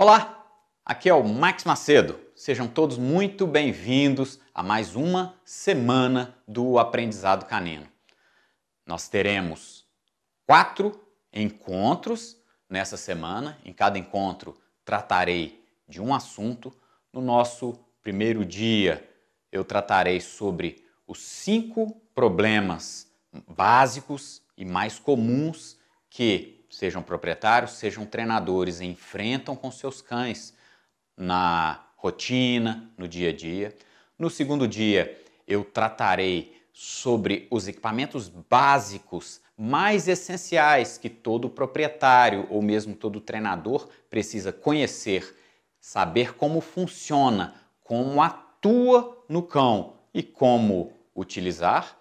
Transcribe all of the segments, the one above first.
Olá, aqui é o Max Macedo. Sejam todos muito bem-vindos a mais uma semana do Aprendizado Canino. Nós teremos 4 encontros nessa semana. Em cada encontro tratarei de um assunto. No nosso primeiro dia eu tratarei sobre os 5 problemas básicos e mais comuns que sejam proprietários, sejam treinadores, enfrentam com seus cães na rotina, no dia a dia. No segundo dia, eu tratarei sobre os equipamentos básicos mais essenciais que todo proprietário ou mesmo todo treinador precisa conhecer, saber como funciona, como atua no cão e como utilizar.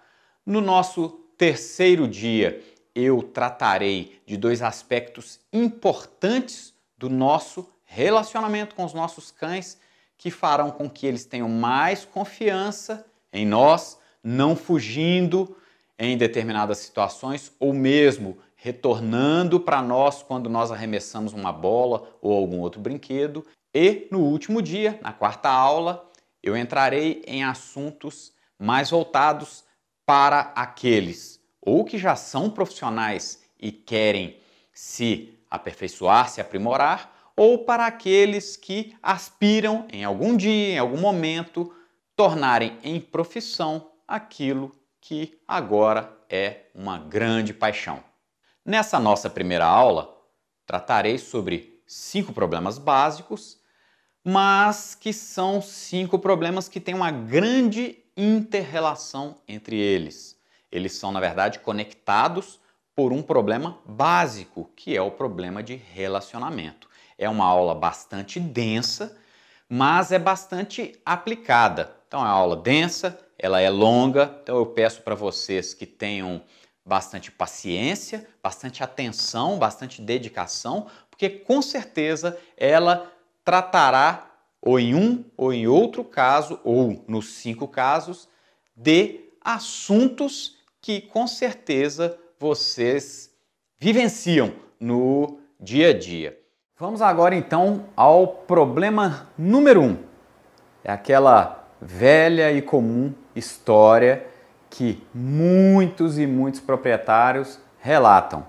No nosso terceiro dia, eu tratarei de 2 aspectos importantes do nosso relacionamento com os nossos cães que farão com que eles tenham mais confiança em nós, não fugindo em determinadas situações ou mesmo retornando para nós quando nós arremessamos uma bola ou algum outro brinquedo. E no último dia, na quarta aula, eu entrarei em assuntos mais voltados para aqueles ou que já são profissionais e querem se aperfeiçoar, se aprimorar, ou para aqueles que aspiram em algum dia, em algum momento, tornarem em profissão aquilo que agora é uma grande paixão. Nessa nossa primeira aula, tratarei sobre 5 problemas básicos, mas que são 5 problemas que têm uma grande inter-relação entre eles. Eles são, na verdade, conectados por um problema básico, que é o problema de relacionamento. É uma aula bastante densa, mas é bastante aplicada. Então, é uma aula densa, ela é longa, então eu peço para vocês que tenham bastante paciência, bastante atenção, bastante dedicação, porque com certeza ela tratará, ou em um ou em outro caso, ou nos 5 casos, de assuntos que com certeza vocês vivenciam no dia a dia. Vamos agora então ao problema número 1. É aquela velha e comum história que muitos e muitos proprietários relatam.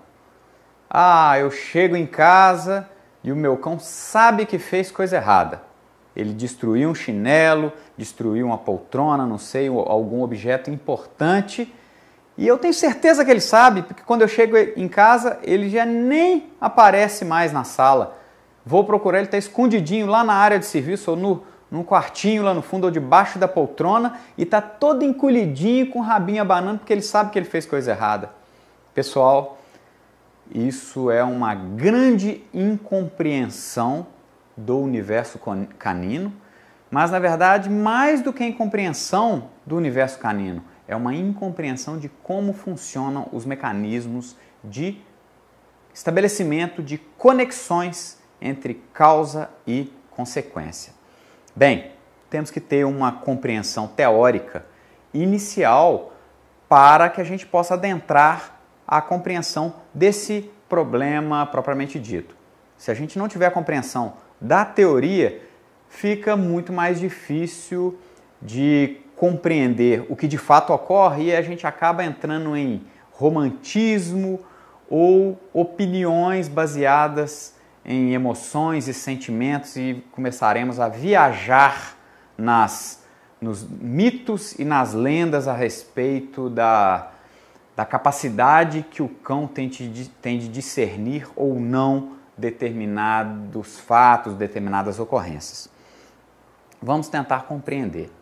Eu chego em casa e o meu cão sabe que fez coisa errada. Ele destruiu um chinelo, destruiu uma poltrona, não sei, algum objeto importante. E eu tenho certeza que ele sabe, porque quando eu chego em casa, ele já nem aparece mais na sala. Vou procurar, ele está escondidinho lá na área de serviço, ou num quartinho lá no fundo, ou debaixo da poltrona, e está todo encolhidinho, com o rabinho abanando, porque ele sabe que ele fez coisa errada. Pessoal, isso é uma grande incompreensão do universo canino, mas na verdade, mais do que a incompreensão do universo canino, é uma incompreensão de como funcionam os mecanismos de estabelecimento de conexões entre causa e consequência. Bem, temos que ter uma compreensão teórica inicial para que a gente possa adentrar a compreensão desse problema propriamente dito. Se a gente não tiver a compreensão da teoria, fica muito mais difícil de compreender o que de fato ocorre e a gente acaba entrando em romantismo ou opiniões baseadas em emoções e sentimentos e começaremos a viajar nos mitos e nas lendas a respeito da capacidade que o cão tem de discernir ou não determinados fatos, determinadas ocorrências. Vamos tentar compreender.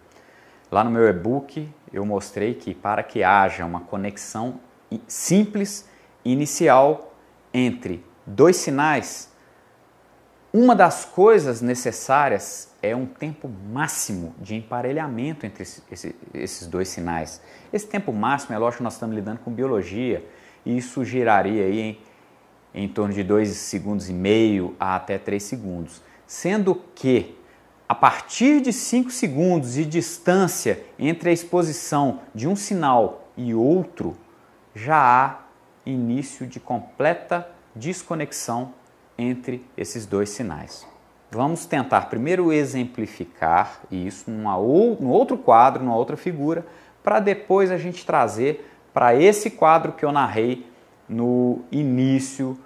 Lá no meu e-book eu mostrei que para que haja uma conexão simples, inicial, entre 2 sinais, uma das coisas necessárias é um tempo máximo de emparelhamento entre esses 2 sinais. Esse tempo máximo, é lógico que nós estamos lidando com biologia, e isso giraria aí em torno de 2,5 segundos a até 3 segundos. Sendo que a partir de 5 segundos de distância entre a exposição de um sinal e outro, já há início de completa desconexão entre esses 2 sinais. vamos tentar primeiro exemplificar isso no outro quadro, numa outra figura, para depois a gente trazer para esse quadro que eu narrei no início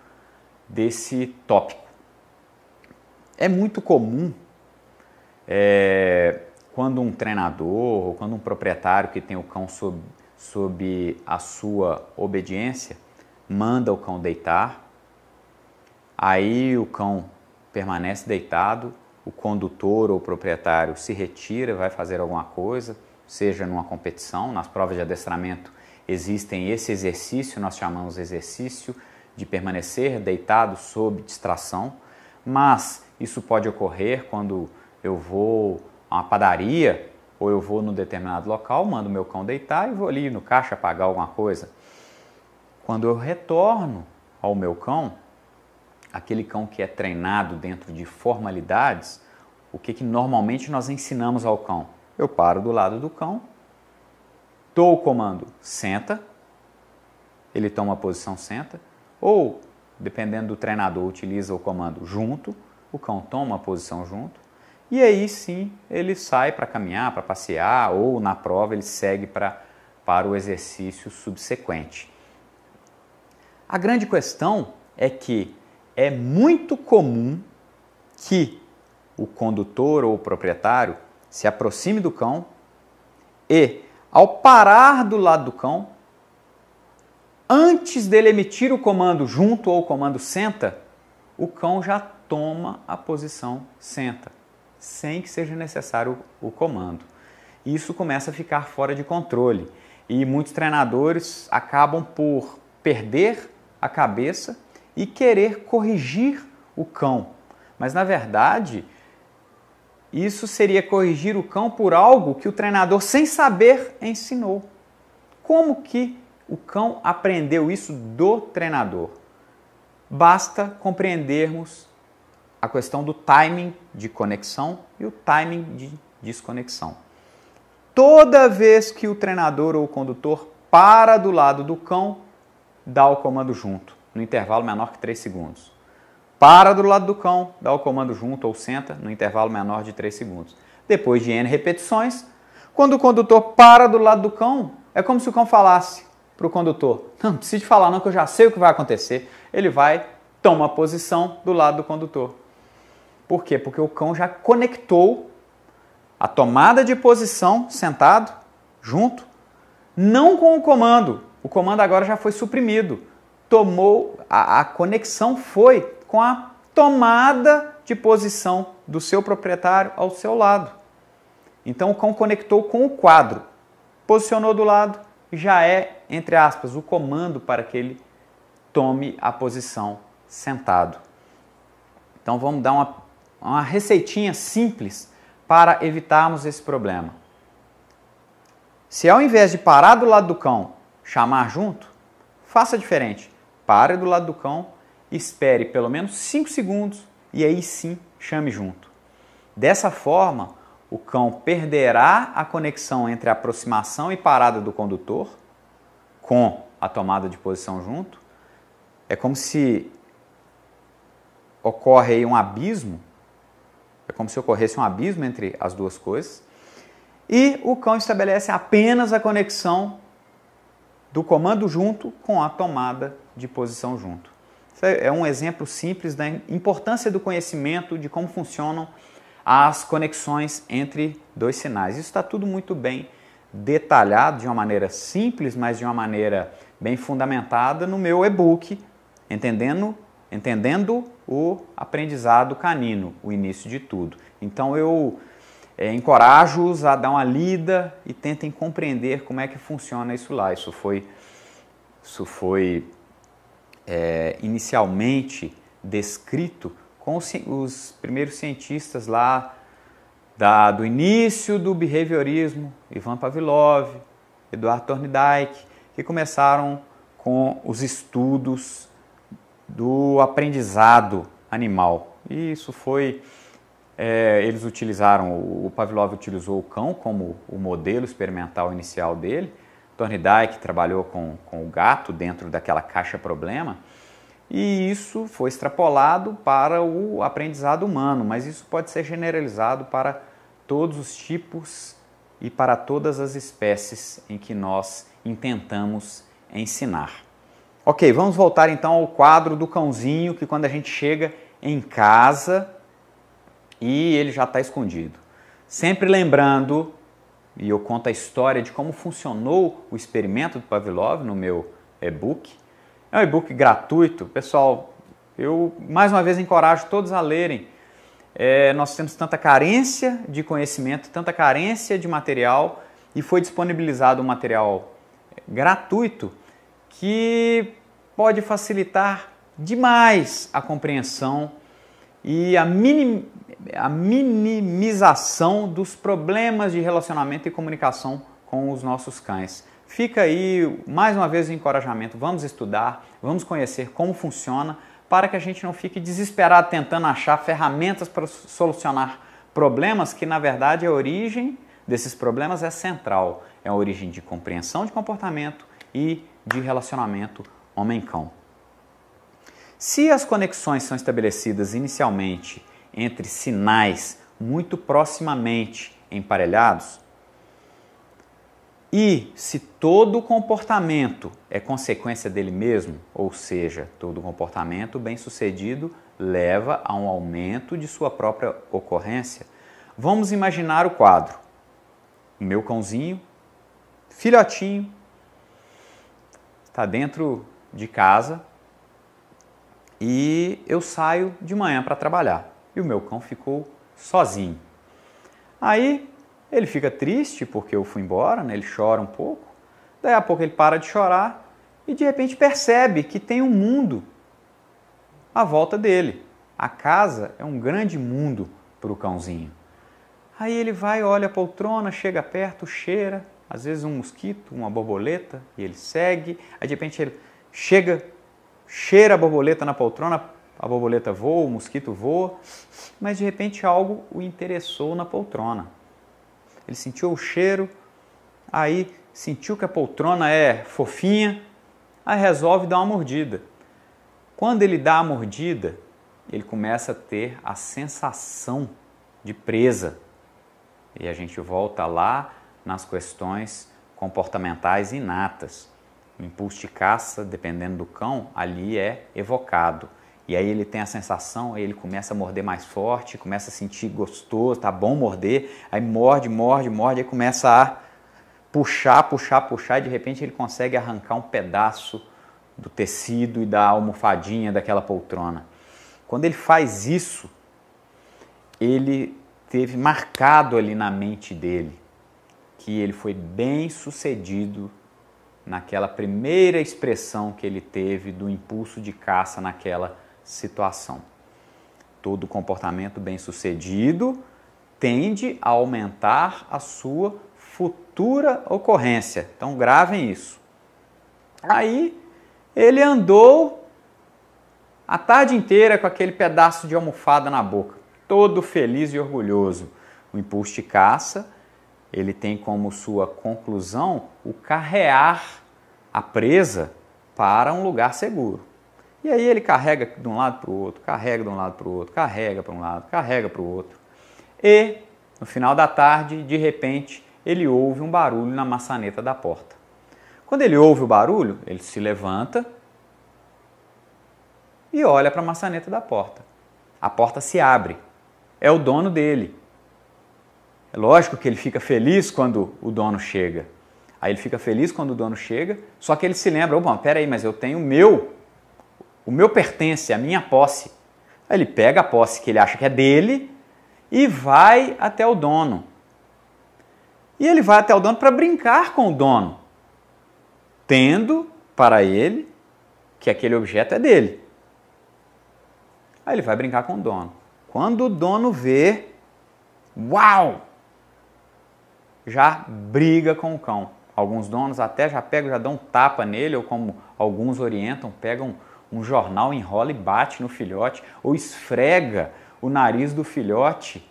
desse tópico. É muito comum quando um treinador ou quando um proprietário que tem o cão sob a sua obediência manda o cão deitar, aí o cão permanece deitado, o condutor ou o proprietário se retira, vai fazer alguma coisa, seja numa competição, nas provas de adestramento existem esse exercício, nós chamamos de exercício de permanecer deitado sob distração, mas isso pode ocorrer quando eu vou a uma padaria ou eu vou num determinado local, mando meu cão deitar e vou ali no caixa pagar alguma coisa. Quando eu retorno ao meu cão, aquele cão que é treinado dentro de formalidades, o que normalmente nós ensinamos ao cão? Eu paro do lado do cão, dou o comando senta, ele toma a posição senta, ou, dependendo do treinador, utiliza o comando junto, o cão toma a posição junto, e aí sim ele sai para caminhar, para passear, ou na prova ele segue para o exercício subsequente. A grande questão é que é muito comum que o condutor ou o proprietário se aproxime do cão e, ao parar do lado do cão, antes dele emitir o comando junto ou o comando senta, o cão já toma a posição senta, sem que seja necessário o comando. Isso começa a ficar fora de controle e muitos treinadores acabam por perder a cabeça e querer corrigir o cão. Mas, na verdade, isso seria corrigir o cão por algo que o treinador, sem saber, ensinou. Como que o cão aprendeu isso do treinador? Basta compreendermos a questão do timing de conexão e o timing de desconexão. Toda vez que o treinador ou o condutor para do lado do cão, dá o comando junto, no intervalo menor que 3 segundos. Para do lado do cão, dá o comando junto ou senta, no intervalo menor de 3 segundos. Depois de N repetições, quando o condutor para do lado do cão, é como se o cão falasse para o condutor: não precisa falar não, que eu já sei o que vai acontecer. Ele vai, toma a posição do lado do condutor. Por quê? Porque o cão já conectou a tomada de posição sentado, junto, não com o comando. O comando agora já foi suprimido. A conexão foi com a tomada de posição do seu proprietário ao seu lado. Então o cão conectou com o quadro, posicionou do lado, já é, entre aspas, o comando para que ele tome a posição sentado. Então vamos dar uma receitinha simples para evitarmos esse problema. Se ao invés de parar do lado do cão, chamar junto, faça diferente. Pare do lado do cão, espere pelo menos 5 segundos e aí sim chame junto. Dessa forma, o cão perderá a conexão entre a aproximação e parada do condutor com a tomada de posição junto. É como se ocorre aí um abismo, é como se ocorresse um abismo entre as duas coisas, e o cão estabelece apenas a conexão do comando junto com a tomada de posição junto. Isso é um exemplo simples da importância do conhecimento de como funcionam as conexões entre dois sinais. Isso está tudo muito bem detalhado, de uma maneira simples, mas de uma maneira bem fundamentada no meu e-book, Entendendo o Aprendizado Canino, o início de tudo. Então eu encorajo-os a dar uma lida e tentem compreender como é que funciona isso lá. Isso foi inicialmente descrito com os primeiros cientistas lá do início do behaviorismo, Ivan Pavlov, Eduard Thorndike, que começaram com os estudos do aprendizado animal. E isso foi... eles utilizaram, o Pavlov utilizou o cão como o modelo experimental inicial dele, Thorndike trabalhou com o gato dentro daquela caixa problema, e isso foi extrapolado para o aprendizado humano, mas isso pode ser generalizado para todos os tipos e para todas as espécies em que nós intentamos ensinar. Ok, vamos voltar então ao quadro do cãozinho, que quando a gente chega em casa e ele já está escondido. Sempre lembrando, e eu conto a história de como funcionou o experimento do Pavlov no meu e-book. É um e-book gratuito. Pessoal, eu mais uma vez encorajo todos a lerem. Nós temos tanta carência de conhecimento, tanta carência de material, e foi disponibilizado um material gratuito que pode facilitar demais a compreensão e a minimização dos problemas de relacionamento e comunicação com os nossos cães. Fica aí, mais uma vez, o encorajamento. Vamos estudar, vamos conhecer como funciona, para que a gente não fique desesperado tentando achar ferramentas para solucionar problemas que, na verdade, a origem desses problemas é central. É a origem de compreensão de comportamento e de relacionamento homem-cão. Se as conexões são estabelecidas inicialmente entre sinais muito proximamente emparelhados, e se todo o comportamento é consequência dele mesmo, ou seja, todo comportamento bem-sucedido leva a um aumento de sua própria ocorrência, vamos imaginar o quadro. O meu cãozinho, filhotinho, está dentro de casa e eu saio de manhã para trabalhar. E o meu cão ficou sozinho. Aí ele fica triste porque eu fui embora, né? Ele chora um pouco. Daí a pouco ele para de chorar e de repente percebe que tem um mundo à volta dele. A casa é um grande mundo para o cãozinho. Aí ele vai, olha a poltrona, chega perto, cheira, às vezes um mosquito, uma borboleta, e ele segue. Aí de repente ele chega, cheira a borboleta na poltrona, a borboleta voa, o mosquito voa, mas de repente algo o interessou na poltrona. Ele sentiu o cheiro, aí sentiu que a poltrona é fofinha, aí resolve dar uma mordida. Quando ele dá a mordida, ele começa a ter a sensação de presa. E a gente volta lá nas questões comportamentais inatas. O impulso de caça, dependendo do cão, ali é evocado. E aí ele tem a sensação, aí ele começa a morder mais forte, começa a sentir gostoso, tá bom morder, aí morde, aí começa a puxar, e de repente ele consegue arrancar um pedaço do tecido e da almofadinha daquela poltrona. Quando ele faz isso, ele teve marcado ali na mente dele que ele foi bem sucedido naquela primeira expressão que ele teve do impulso de caça naquela situação. Todo comportamento bem-sucedido tende a aumentar a sua futura ocorrência. Então gravem isso. Aí ele andou a tarde inteira com aquele pedaço de almofada na boca, todo feliz e orgulhoso. O impulso de caça, ele tem como sua conclusão o carrear a presa para um lugar seguro. E aí ele carrega de um lado para o outro, carrega de um lado para o outro, carrega para um lado, carrega para o outro. E, no final da tarde, de repente, ele ouve um barulho na maçaneta da porta. Quando ele ouve o barulho, ele se levanta e olha para a maçaneta da porta. A porta se abre. É o dono dele. É lógico que ele fica feliz quando o dono chega. Aí ele fica feliz quando o dono chega, só que ele se lembra, bom, peraí, mas eu tenho o meu pertence, a minha posse. Aí ele pega a posse que ele acha que é dele e vai até o dono. E ele vai até o dono para brincar com o dono, tendo para ele que aquele objeto é dele. Aí ele vai brincar com o dono. Quando o dono vê, uau! Já briga com o cão. Alguns donos até já pegam, já dão um tapa nele, ou como alguns orientam, pegam um jornal, enrola e bate no filhote, ou esfrega o nariz do filhote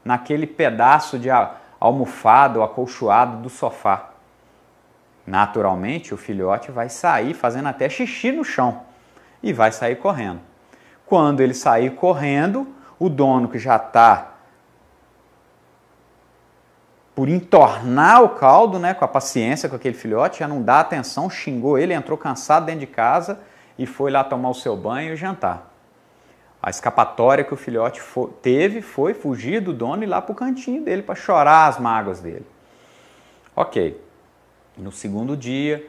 naquele pedaço de almofada ou acolchoado do sofá. Naturalmente, o filhote vai sair fazendo até xixi no chão. e vai sair correndo. Quando ele sair correndo, o dono que já está por entornar o caldo, né, com a paciência com aquele filhote, já não dá atenção, xingou ele, entrou cansado dentro de casa e foi lá tomar o seu banho e jantar. A escapatória que o filhote teve foi fugir do dono e ir lá para o cantinho dele para chorar as mágoas dele. Ok. No segundo dia,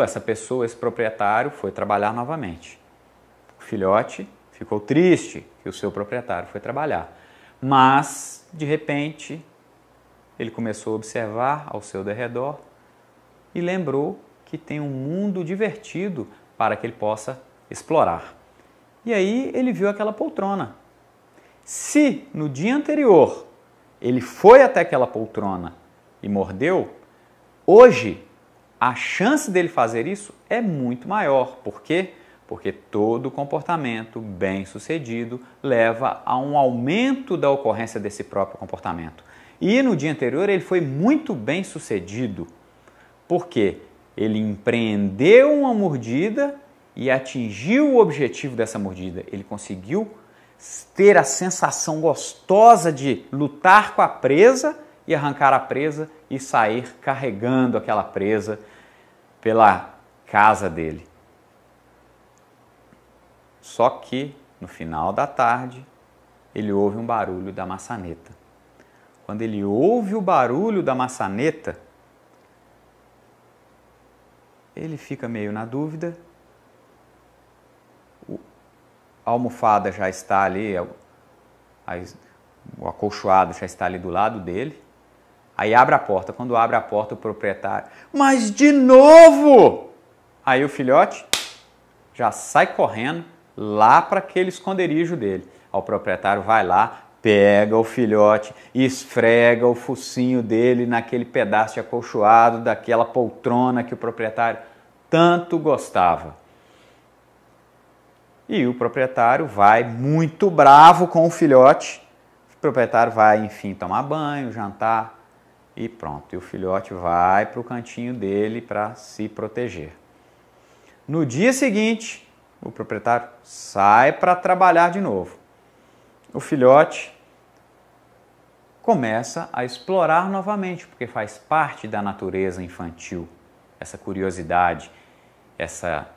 essa pessoa, esse proprietário, foi trabalhar novamente. O filhote ficou triste que o seu proprietário foi trabalhar. Mas, de repente, ele começou a observar ao seu derredor e lembrou que tem um mundo divertido para que ele possa explorar. E aí ele viu aquela poltrona. Se no dia anterior ele foi até aquela poltrona e mordeu, hoje a chance dele fazer isso é muito maior. Por quê? Porque todo comportamento bem-sucedido leva a um aumento da ocorrência desse próprio comportamento. E no dia anterior ele foi muito bem-sucedido. Por quê? Ele empreendeu uma mordida e atingiu o objetivo dessa mordida. Ele conseguiu ter a sensação gostosa de lutar com a presa e arrancar a presa e sair carregando aquela presa pela casa dele. Só que, no final da tarde, ele ouve um barulho da maçaneta. Quando ele ouve o barulho da maçaneta, ele fica meio na dúvida. A almofada já está ali, o acolchoado já está ali do lado dele. Aí abre a porta. Quando abre a porta, o proprietário: mas de novo! Aí o filhote já sai correndo lá para aquele esconderijo dele. Aí o proprietário vai lá, pega o filhote e esfrega o focinho dele naquele pedaço de acolchoado, daquela poltrona que o proprietário tanto gostava. E o proprietário vai muito bravo com o filhote. O proprietário vai, enfim, tomar banho, jantar e pronto. E o filhote vai para o cantinho dele para se proteger. No dia seguinte, o proprietário sai para trabalhar de novo. O filhote começa a explorar novamente, porque faz parte da natureza infantil, essa curiosidade, essa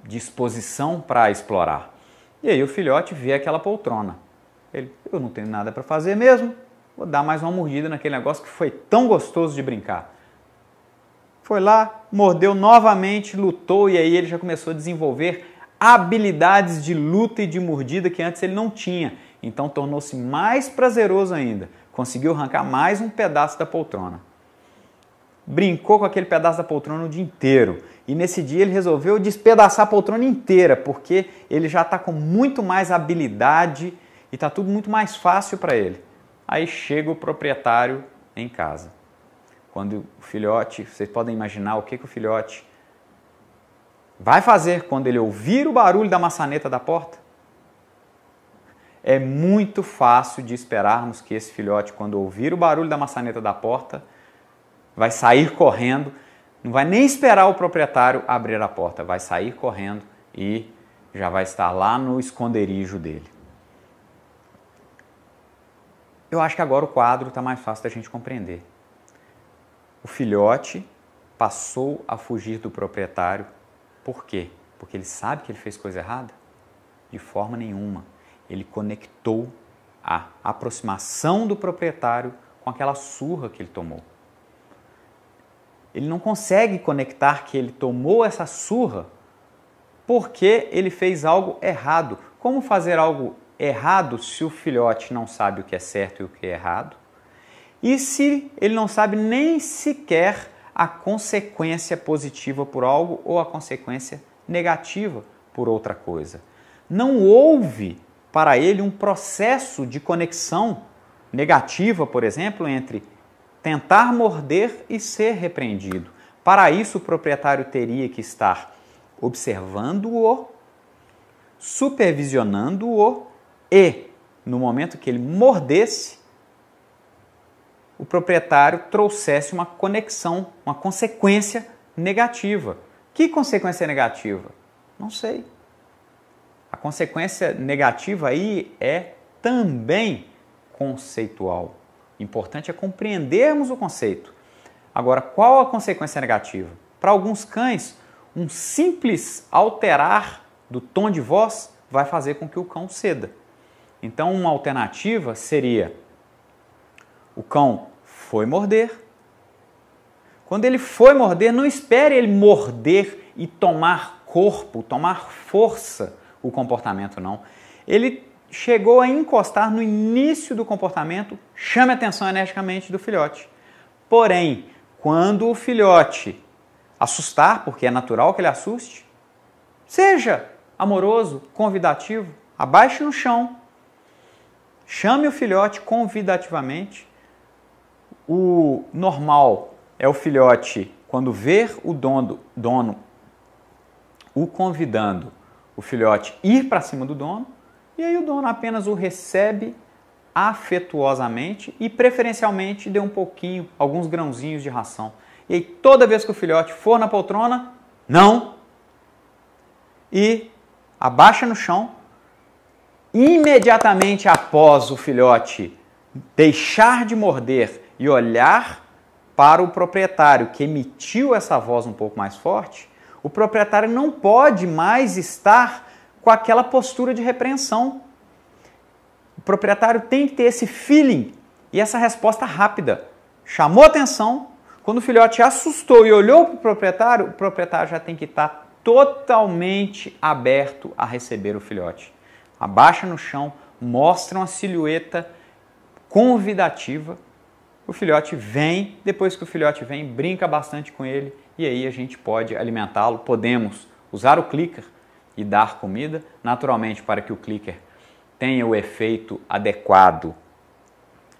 disposição para explorar. E aí o filhote vê aquela poltrona. Ele: eu não tenho nada para fazer mesmo, vou dar mais uma mordida naquele negócio que foi tão gostoso de brincar. Foi lá, mordeu novamente, lutou, e aí ele já começou a desenvolver habilidades de luta e de mordida que antes ele não tinha. Então tornou-se mais prazeroso ainda. Conseguiu arrancar mais um pedaço da poltrona. Brincou com aquele pedaço da poltrona o dia inteiro. E nesse dia ele resolveu despedaçar a poltrona inteira, porque ele já está com muito mais habilidade e está tudo muito mais fácil para ele. Aí chega o proprietário em casa. Quando o filhote, vocês podem imaginar o que o filhote vai fazer quando ele ouvir o barulho da maçaneta da porta? É muito fácil de esperarmos que esse filhote, quando ouvir o barulho da maçaneta da porta, vai sair correndo, não vai nem esperar o proprietário abrir a porta, vai sair correndo e já vai estar lá no esconderijo dele. Eu acho que agora o quadro está mais fácil da gente compreender. O filhote passou a fugir do proprietário. Por quê? Porque ele sabe que ele fez coisa errada? De forma nenhuma. Ele conectou a aproximação do proprietário com aquela surra que ele tomou. Ele não consegue conectar que ele tomou essa surra porque ele fez algo errado. Como fazer algo errado se o filhote não sabe o que é certo e o que é errado? E se ele não sabe nem sequer a consequência positiva por algo ou a consequência negativa por outra coisa? Não houve para ele um processo de conexão negativa, por exemplo, entre tentar morder e ser repreendido. Para isso, o proprietário teria que estar observando-o, supervisionando-o e, no momento que ele mordesse, o proprietário trouxesse uma conexão, uma consequência negativa. Que consequência negativa? Não sei. A consequência negativa aí é também conceitual. O importante é compreendermos o conceito. Agora, qual a consequência negativa? Para alguns cães, um simples alterar do tom de voz vai fazer com que o cão ceda. Então, uma alternativa seria: o cão foi morder. Quando ele foi morder, não espere ele morder e tomar corpo, tomar força o comportamento, não. Ele chegou a encostar no início do comportamento, chame a atenção energicamente do filhote. Porém, quando o filhote assustar, porque é natural que ele assuste, seja amoroso, convidativo, abaixe no chão, chame o filhote convidativamente. O normal é o filhote, quando ver o dono o convidando, o filhote ir para cima do dono, e aí o dono apenas o recebe afetuosamente e preferencialmente dê um pouquinho, alguns grãozinhos de ração. E aí toda vez que o filhote for na poltrona, não, e abaixa no chão. Imediatamente após o filhote deixar de morder e olhar para o proprietário que emitiu essa voz um pouco mais forte, o proprietário não pode mais estar com aquela postura de repreensão. O proprietário tem que ter esse feeling e essa resposta rápida. Chamou atenção, quando o filhote assustou e olhou para o proprietário já tem que estar totalmente aberto a receber o filhote. Abaixa no chão, mostra uma silhueta convidativa. O filhote vem, depois que o filhote vem, brinca bastante com ele e aí a gente pode alimentá-lo. Podemos usar o clicker e dar comida, naturalmente para que o clicker tenha o efeito adequado.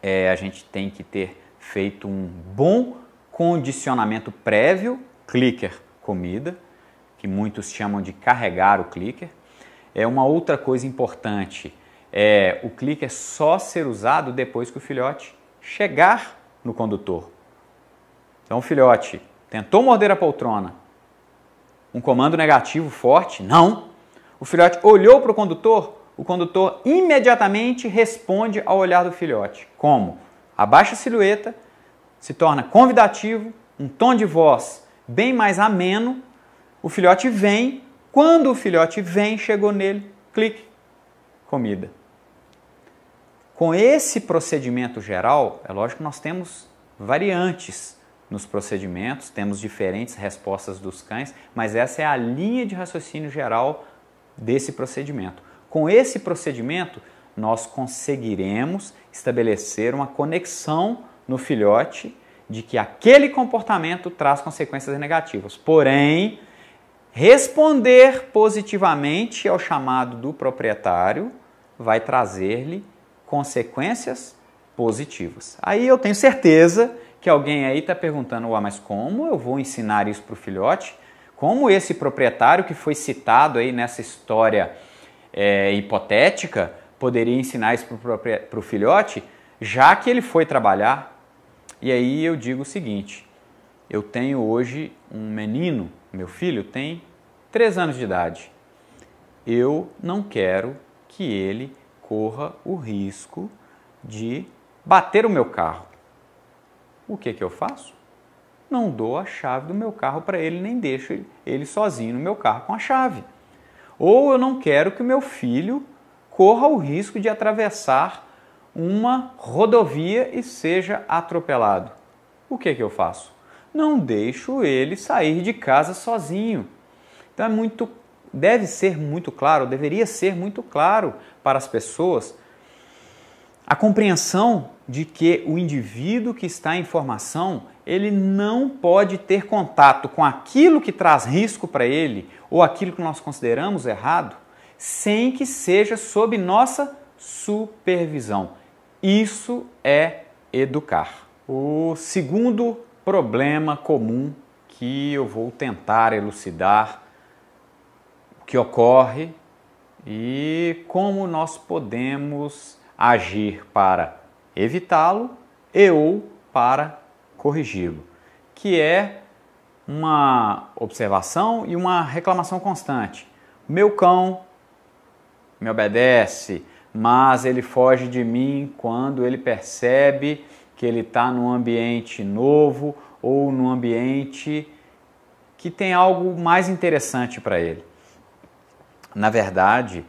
A gente tem que ter feito um bom condicionamento prévio, clicker, comida, que muitos chamam de carregar o clicker. Uma outra coisa importante é o clicker só ser usado depois que o filhote chegar no condutor. Então o filhote tentou morder a poltrona, um comando negativo forte, não. O filhote olhou para o condutor imediatamente responde ao olhar do filhote. Como? Abaixa a silhueta, se torna convidativo, um tom de voz bem mais ameno, o filhote vem, quando o filhote vem, chegou nele, clique, comida. Com esse procedimento geral, é lógico que nós temos variantes nos procedimentos, temos diferentes respostas dos cães, mas essa é a linha de raciocínio geral desse procedimento. Com esse procedimento, nós conseguiremos estabelecer uma conexão no filhote de que aquele comportamento traz consequências negativas. Porém, responder positivamente ao chamado do proprietário vai trazer-lhe consequências positivas. Aí eu tenho certeza que alguém aí está perguntando, mas como eu vou ensinar isso para o filhote? Como esse proprietário que foi citado aí nessa história hipotética poderia ensinar isso para o filhote, já que ele foi trabalhar? E aí eu digo o seguinte, eu tenho hoje um menino, meu filho tem 3 anos de idade. Eu não quero que ele corra o risco de bater o meu carro. O que eu faço? Não dou a chave do meu carro para ele, nem deixo ele sozinho no meu carro com a chave. Ou eu não quero que o meu filho corra o risco de atravessar uma rodovia e seja atropelado. O que eu faço? Não deixo ele sair de casa sozinho. Então deve ser muito claro, deveria ser muito claro para as pessoas a compreensão de que o indivíduo que está em formação, ele não pode ter contato com aquilo que traz risco para ele ou aquilo que nós consideramos errado, sem que seja sob nossa supervisão. Isso é educar. O segundo problema comum que eu vou tentar elucidar, o que ocorre e como nós podemos agir para evitá-lo e ou para corrigi-lo, que é uma observação e uma reclamação constante. Meu cão me obedece, mas ele foge de mim quando ele percebe que ele está num ambiente novo ou num ambiente que tem algo mais interessante para ele. Na verdade,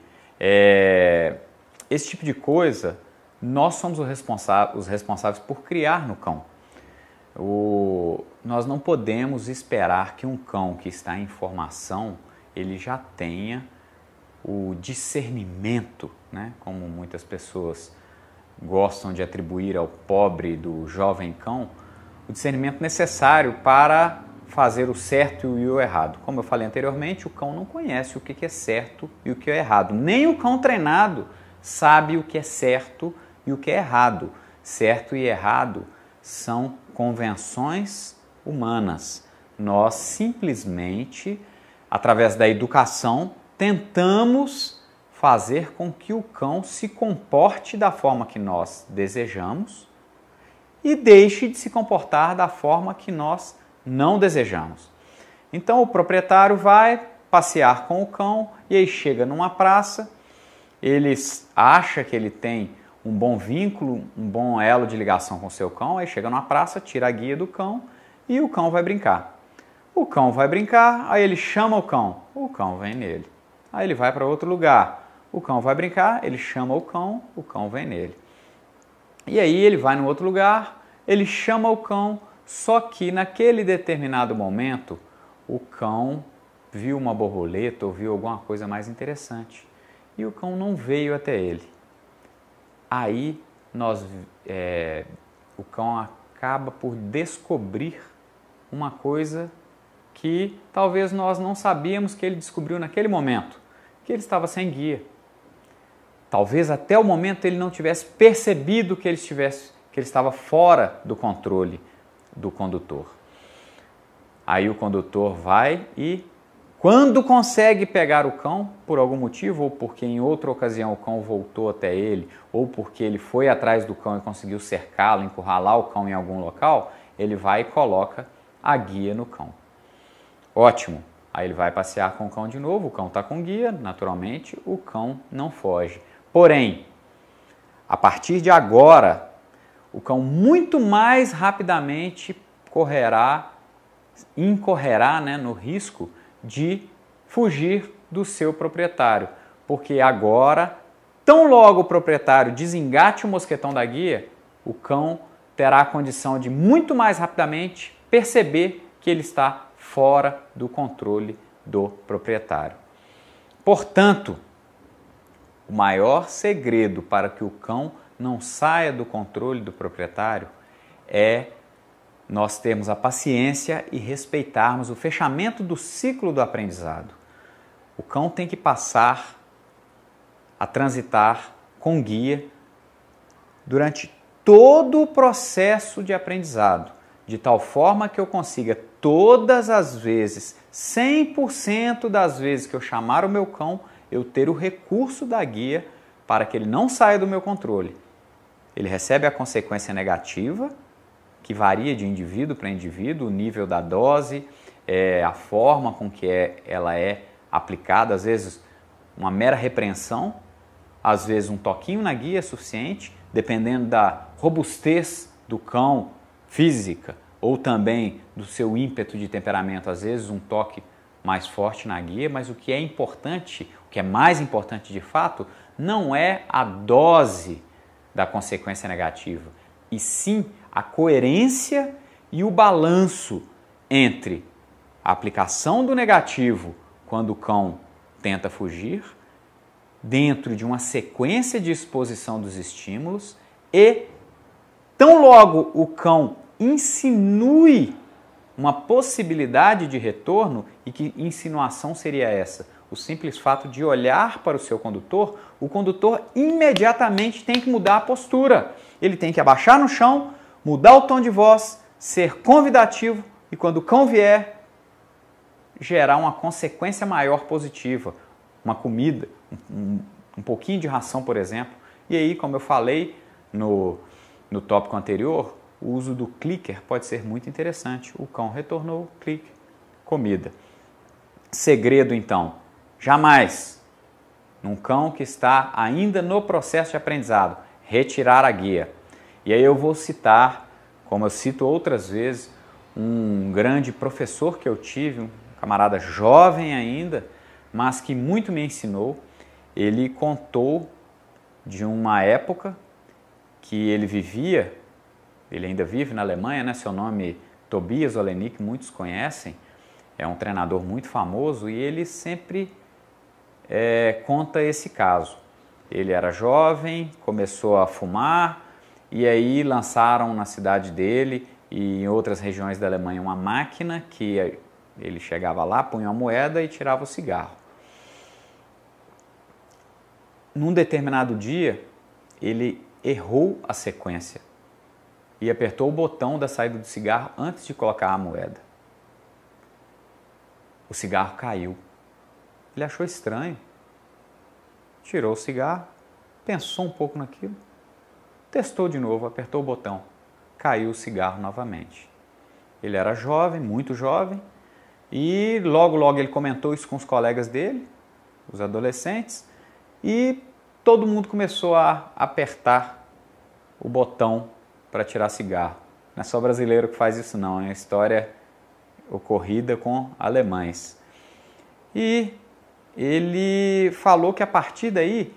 esse tipo de coisa, nós somos os responsáveis por criar no cão. Nós não podemos esperar que um cão que está em formação, ele já tenha o discernimento, né? Como muitas pessoas gostam de atribuir ao pobre do jovem cão, o discernimento necessário para fazer o certo e o errado. Como eu falei anteriormente, o cão não conhece o que é certo e o que é errado. Nem o cão treinado sabe o que é certo e o que é errado. Certo e errado são convenções humanas. Nós simplesmente, através da educação, tentamos fazer com que o cão se comporte da forma que nós desejamos e deixe de se comportar da forma que nós não desejamos. Então o proprietário vai passear com o cão e aí chega numa praça, ele acha que ele tem um bom vínculo, um bom elo de ligação com o seu cão, aí chega numa praça, tira a guia do cão e o cão vai brincar. O cão vai brincar, aí ele chama o cão vem nele. Aí ele vai para outro lugar, o cão vai brincar, ele chama o cão vem nele. E aí ele vai no outro lugar, ele chama o cão, só que naquele determinado momento o cão viu uma borboleta ou viu alguma coisa mais interessante e o cão não veio até ele. Aí o cão acaba por descobrir uma coisa que talvez nós não sabíamos que ele descobriu naquele momento, que ele estava sem guia. Talvez até o momento ele não tivesse percebido que ele estava fora do controle do condutor. Aí o condutor vai e, quando consegue pegar o cão, por algum motivo, ou porque em outra ocasião o cão voltou até ele, ou porque ele foi atrás do cão e conseguiu cercá-lo, encurralar o cão em algum local, ele vai e coloca a guia no cão. Ótimo! Aí ele vai passear com o cão de novo, o cão está com guia, naturalmente o cão não foge. Porém, a partir de agora, o cão muito mais rapidamente incorrerá, né, no risco de fugir do seu proprietário. Porque agora, tão logo o proprietário desengate o mosquetão da guia, o cão terá a condição de muito mais rapidamente perceber que ele está fora do controle do proprietário. Portanto, o maior segredo para que o cão não saia do controle do proprietário é nós termos a paciência e respeitarmos o fechamento do ciclo do aprendizado. O cão tem que passar a transitar com guia durante todo o processo de aprendizado, de tal forma que eu consiga todas as vezes, 100% das vezes que eu chamar o meu cão, eu ter o recurso da guia para que ele não saia do meu controle. Ele recebe a consequência negativa, que varia de indivíduo para indivíduo, o nível da dose, a forma com que ela é aplicada, às vezes uma mera repreensão, às vezes um toquinho na guia é suficiente, dependendo da robustez do cão física ou também do seu ímpeto de temperamento, às vezes um toque mais forte na guia, mas o que é importante, o que é mais importante de fato, não é a dose da consequência negativa, e sim a coerência e o balanço entre a aplicação do negativo quando o cão tenta fugir, dentro de uma sequência de exposição dos estímulos e, tão logo o cão insinue uma possibilidade de retorno, e que insinuação seria essa? O simples fato de olhar para o seu condutor, o condutor imediatamente tem que mudar a postura. Ele tem que abaixar no chão, mudar o tom de voz, ser convidativo e quando o cão vier, gerar uma consequência maior positiva. Uma comida, um pouquinho de ração, por exemplo. E aí, como eu falei no tópico anterior, o uso do clicker pode ser muito interessante. O cão retornou, clique, comida. Segredo, então, Jamais, num cão que está ainda no processo de aprendizado, retirar a guia. E aí eu vou citar, como eu cito outras vezes, um grande professor que eu tive, um camarada jovem ainda, mas que muito me ensinou. Ele contou de uma época que ele vivia, ele ainda vive na Alemanha, né? Seu nome Tobias Olenik, muitos conhecem, é um treinador muito famoso, e ele sempre conta esse caso. Ele era jovem, começou a fumar, e aí lançaram na cidade dele e em outras regiões da Alemanha uma máquina que ele chegava lá, punha uma moeda e tirava o cigarro. Num determinado dia, ele errou a sequência e apertou o botão da saída do cigarro antes de colocar a moeda. O cigarro caiu. Ele achou estranho. Tirou o cigarro, pensou um pouco naquilo, testou de novo, apertou o botão. Caiu o cigarro novamente. Ele era jovem, muito jovem, e logo ele comentou isso com os colegas dele, os adolescentes, e todo mundo começou a apertar o botão para tirar cigarro. Não é só brasileiro que faz isso não, é uma história ocorrida com alemães. E ele falou que a partir daí,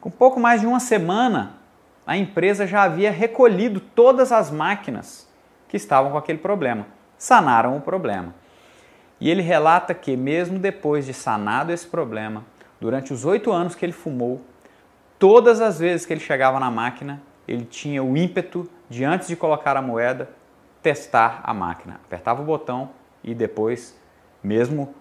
com pouco mais de uma semana, a empresa já havia recolhido todas as máquinas que estavam com aquele problema. Sanaram o problema. E ele relata que mesmo depois de sanado esse problema, durante os 8 anos que ele fumou, todas as vezes que ele chegava na máquina, ele tinha o ímpeto de, antes de colocar a moeda, testar a máquina. Apertava o botão e depois, mesmo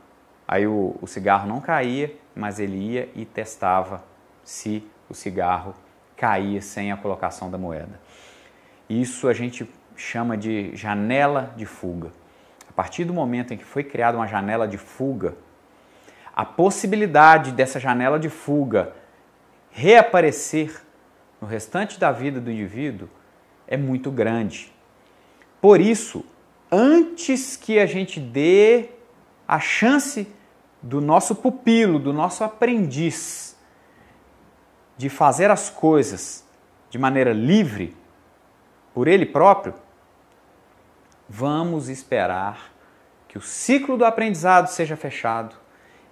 aí o cigarro não caía, mas ele ia e testava se o cigarro caía sem a colocação da moeda. Isso a gente chama de janela de fuga. A partir do momento em que foi criada uma janela de fuga, a possibilidade dessa janela de fuga reaparecer no restante da vida do indivíduo é muito grande. Por isso, antes que a gente dê a chance do nosso pupilo, do nosso aprendiz, de fazer as coisas de maneira livre, por ele próprio, vamos esperar que o ciclo do aprendizado seja fechado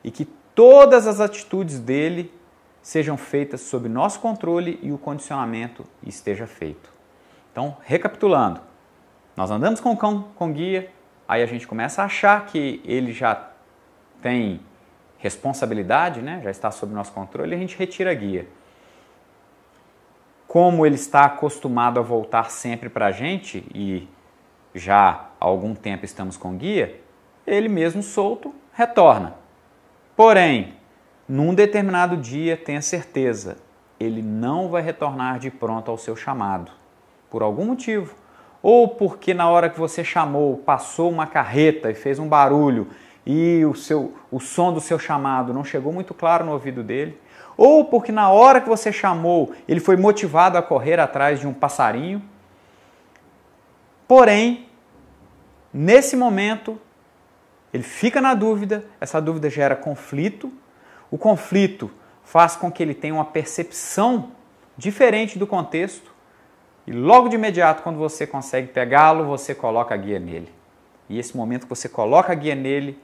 e que todas as atitudes dele sejam feitas sob nosso controle e o condicionamento esteja feito. Então, recapitulando, nós andamos com o cão com guia, aí a gente começa a achar que ele já tem responsabilidade, né? Já está sob nosso controle, e a gente retira a guia. Como ele está acostumado a voltar sempre para a gente, e já há algum tempo estamos com guia, ele mesmo solto retorna. Porém, num determinado dia, tenha certeza, ele não vai retornar de pronto ao seu chamado, por algum motivo. Ou porque na hora que você chamou, passou uma carreta e fez um barulho e o som do seu chamado não chegou muito claro no ouvido dele. Ou porque na hora que você chamou, ele foi motivado a correr atrás de um passarinho. Porém, nesse momento, ele fica na dúvida, essa dúvida gera conflito. O conflito faz com que ele tenha uma percepção diferente do contexto e logo de imediato, quando você consegue pegá-lo, você coloca a guia nele. E esse momento que você coloca a guia nele,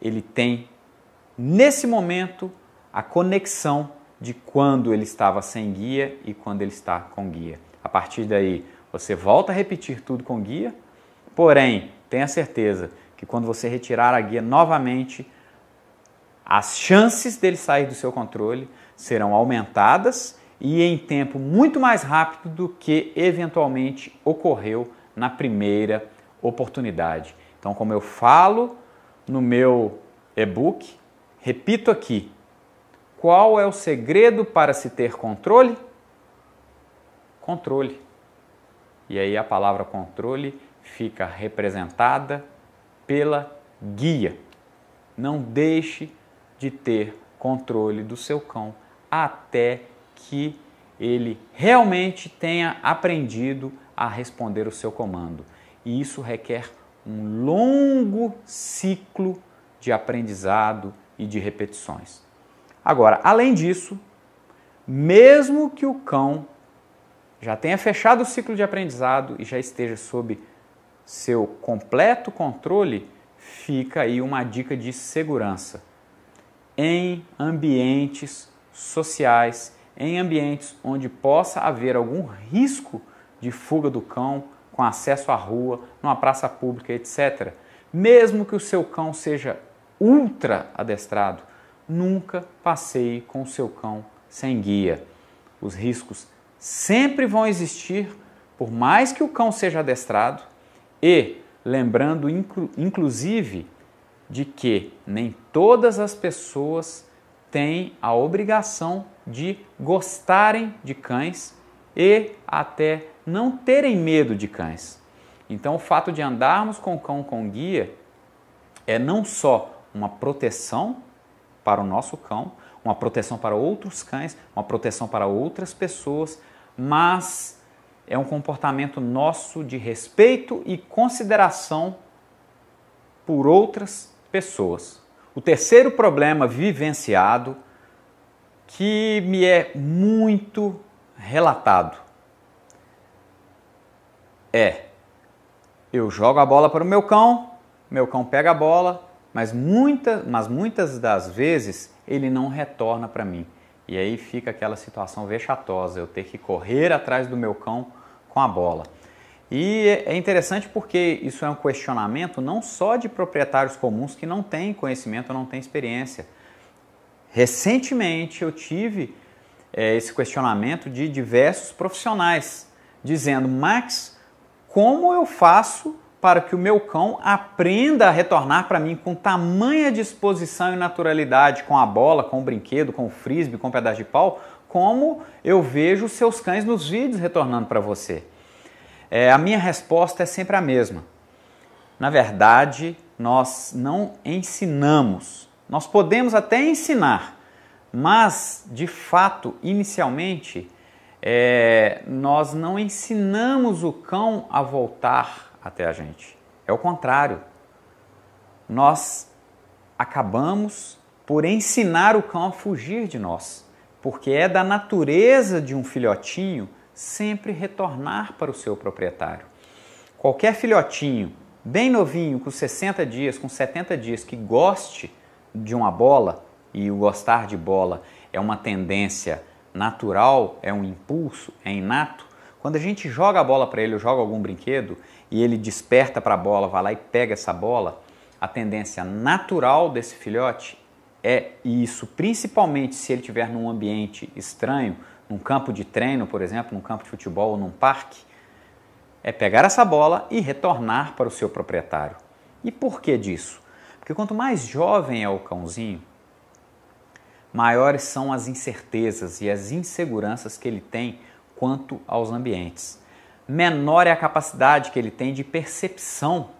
ele tem, nesse momento, a conexão de quando ele estava sem guia e quando ele está com guia. A partir daí, você volta a repetir tudo com guia, porém, tenha certeza que quando você retirar a guia novamente, as chances dele sair do seu controle serão aumentadas e em tempo muito mais rápido do que eventualmente ocorreu na primeira oportunidade. Então, como eu falo no meu e-book, repito aqui, qual é o segredo para se ter controle? Controle. E aí a palavra controle fica representada pela guia. Não deixe de ter controle do seu cão até que ele realmente tenha aprendido a responder o seu comando. E isso requer um longo ciclo de aprendizado, e de repetições. Agora, além disso, mesmo que o cão já tenha fechado o ciclo de aprendizado e já esteja sob seu completo controle, fica aí uma dica de segurança. Em ambientes sociais, em ambientes onde possa haver algum risco de fuga do cão, com acesso à rua, numa praça pública, etc. Mesmo que o seu cão seja ultra adestrado, nunca passeie com o seu cão sem guia. Os riscos sempre vão existir, por mais que o cão seja adestrado, e lembrando inclusive de que nem todas as pessoas têm a obrigação de gostarem de cães e até não terem medo de cães. Então o fato de andarmos com o cão com guia é não só uma proteção para o nosso cão, uma proteção para outros cães, uma proteção para outras pessoas, mas é um comportamento nosso de respeito e consideração por outras pessoas. O terceiro problema vivenciado, que me é muito relatado, eu jogo a bola para o meu cão pega a bola, mas muitas das vezes ele não retorna para mim. E aí fica aquela situação vexatosa, eu ter que correr atrás do meu cão com a bola. E é interessante porque isso é um questionamento não só de proprietários comuns que não têm conhecimento, não têm experiência. Recentemente eu tive esse questionamento de diversos profissionais, dizendo: Max, como eu faço para que o meu cão aprenda a retornar para mim com tamanha disposição e naturalidade com a bola, com o brinquedo, com o frisbee, com o pedaço de pau, como eu vejo os seus cães nos vídeos retornando para você? A minha resposta é sempre a mesma. Na verdade, nós não ensinamos. Nós podemos até ensinar, mas, de fato, inicialmente, nós não ensinamos o cão a voltar até a gente. É o contrário. Nós acabamos por ensinar o cão a fugir de nós, porque é da natureza de um filhotinho sempre retornar para o seu proprietário. Qualquer filhotinho bem novinho, com 60 dias, com 70 dias, que goste de uma bola, e o gostar de bola é uma tendência natural, é um impulso, é inato, quando a gente joga a bola para ele, ou joga algum brinquedo, e ele desperta para a bola, vai lá e pega essa bola, a tendência natural desse filhote é isso, principalmente se ele estiver num ambiente estranho, num campo de treino, por exemplo, num campo de futebol ou num parque, é pegar essa bola e retornar para o seu proprietário. E por que disso? Porque quanto mais jovem é o cãozinho, maiores são as incertezas e as inseguranças que ele tem quanto aos ambientes. Menor é a capacidade que ele tem de percepção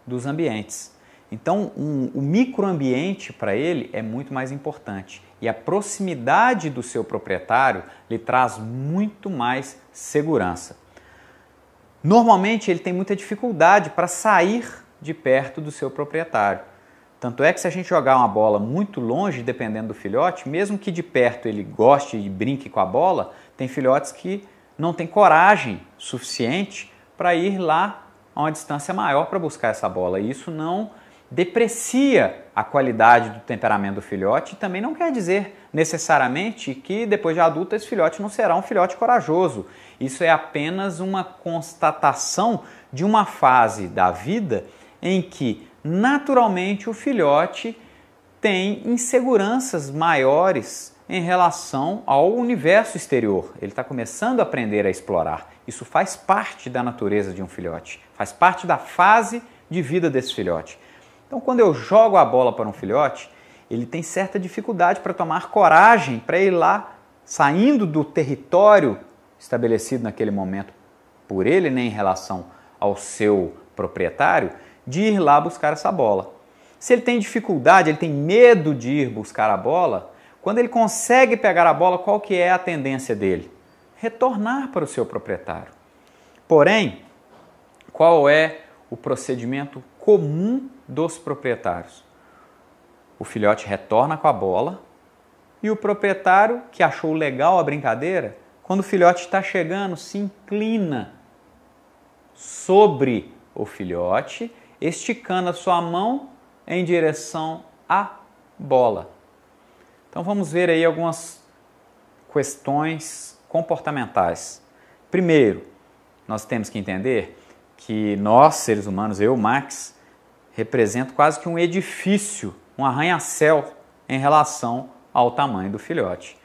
dos ambientes. Então, o microambiente para ele é muito mais importante. E a proximidade do seu proprietário lhe traz muito mais segurança. Normalmente, ele tem muita dificuldade para sair de perto do seu proprietário. Tanto é que se a gente jogar uma bola muito longe, dependendo do filhote, mesmo que de perto ele goste e brinque com a bola, tem filhotes que não têm coragem suficiente para ir lá a uma distância maior para buscar essa bola. E isso não deprecia a qualidade do temperamento do filhote e também não quer dizer necessariamente que depois de adulto esse filhote não será um filhote corajoso. Isso é apenas uma constatação de uma fase da vida em que naturalmente o filhote tem inseguranças maiores em relação ao universo exterior. Ele está começando a aprender a explorar. Isso faz parte da natureza de um filhote, faz parte da fase de vida desse filhote. Então, quando eu jogo a bola para um filhote, ele tem certa dificuldade para tomar coragem para ir lá, saindo do território estabelecido naquele momento por ele, né, em relação ao seu proprietário, de ir lá buscar essa bola. Se ele tem dificuldade, ele tem medo de ir buscar a bola, quando ele consegue pegar a bola, qual que é a tendência dele? Retornar para o seu proprietário. Porém, qual é o procedimento comum dos proprietários? o filhote retorna com a bola e o proprietário, que achou legal a brincadeira, quando o filhote está chegando, se inclina sobre o filhote, esticando a sua mão em direção à bola. Então vamos ver aí algumas questões comportamentais. Primeiro, nós temos que entender que nós, seres humanos, eu, Max, represento quase que um edifício, um arranha-céu em relação ao tamanho do filhote.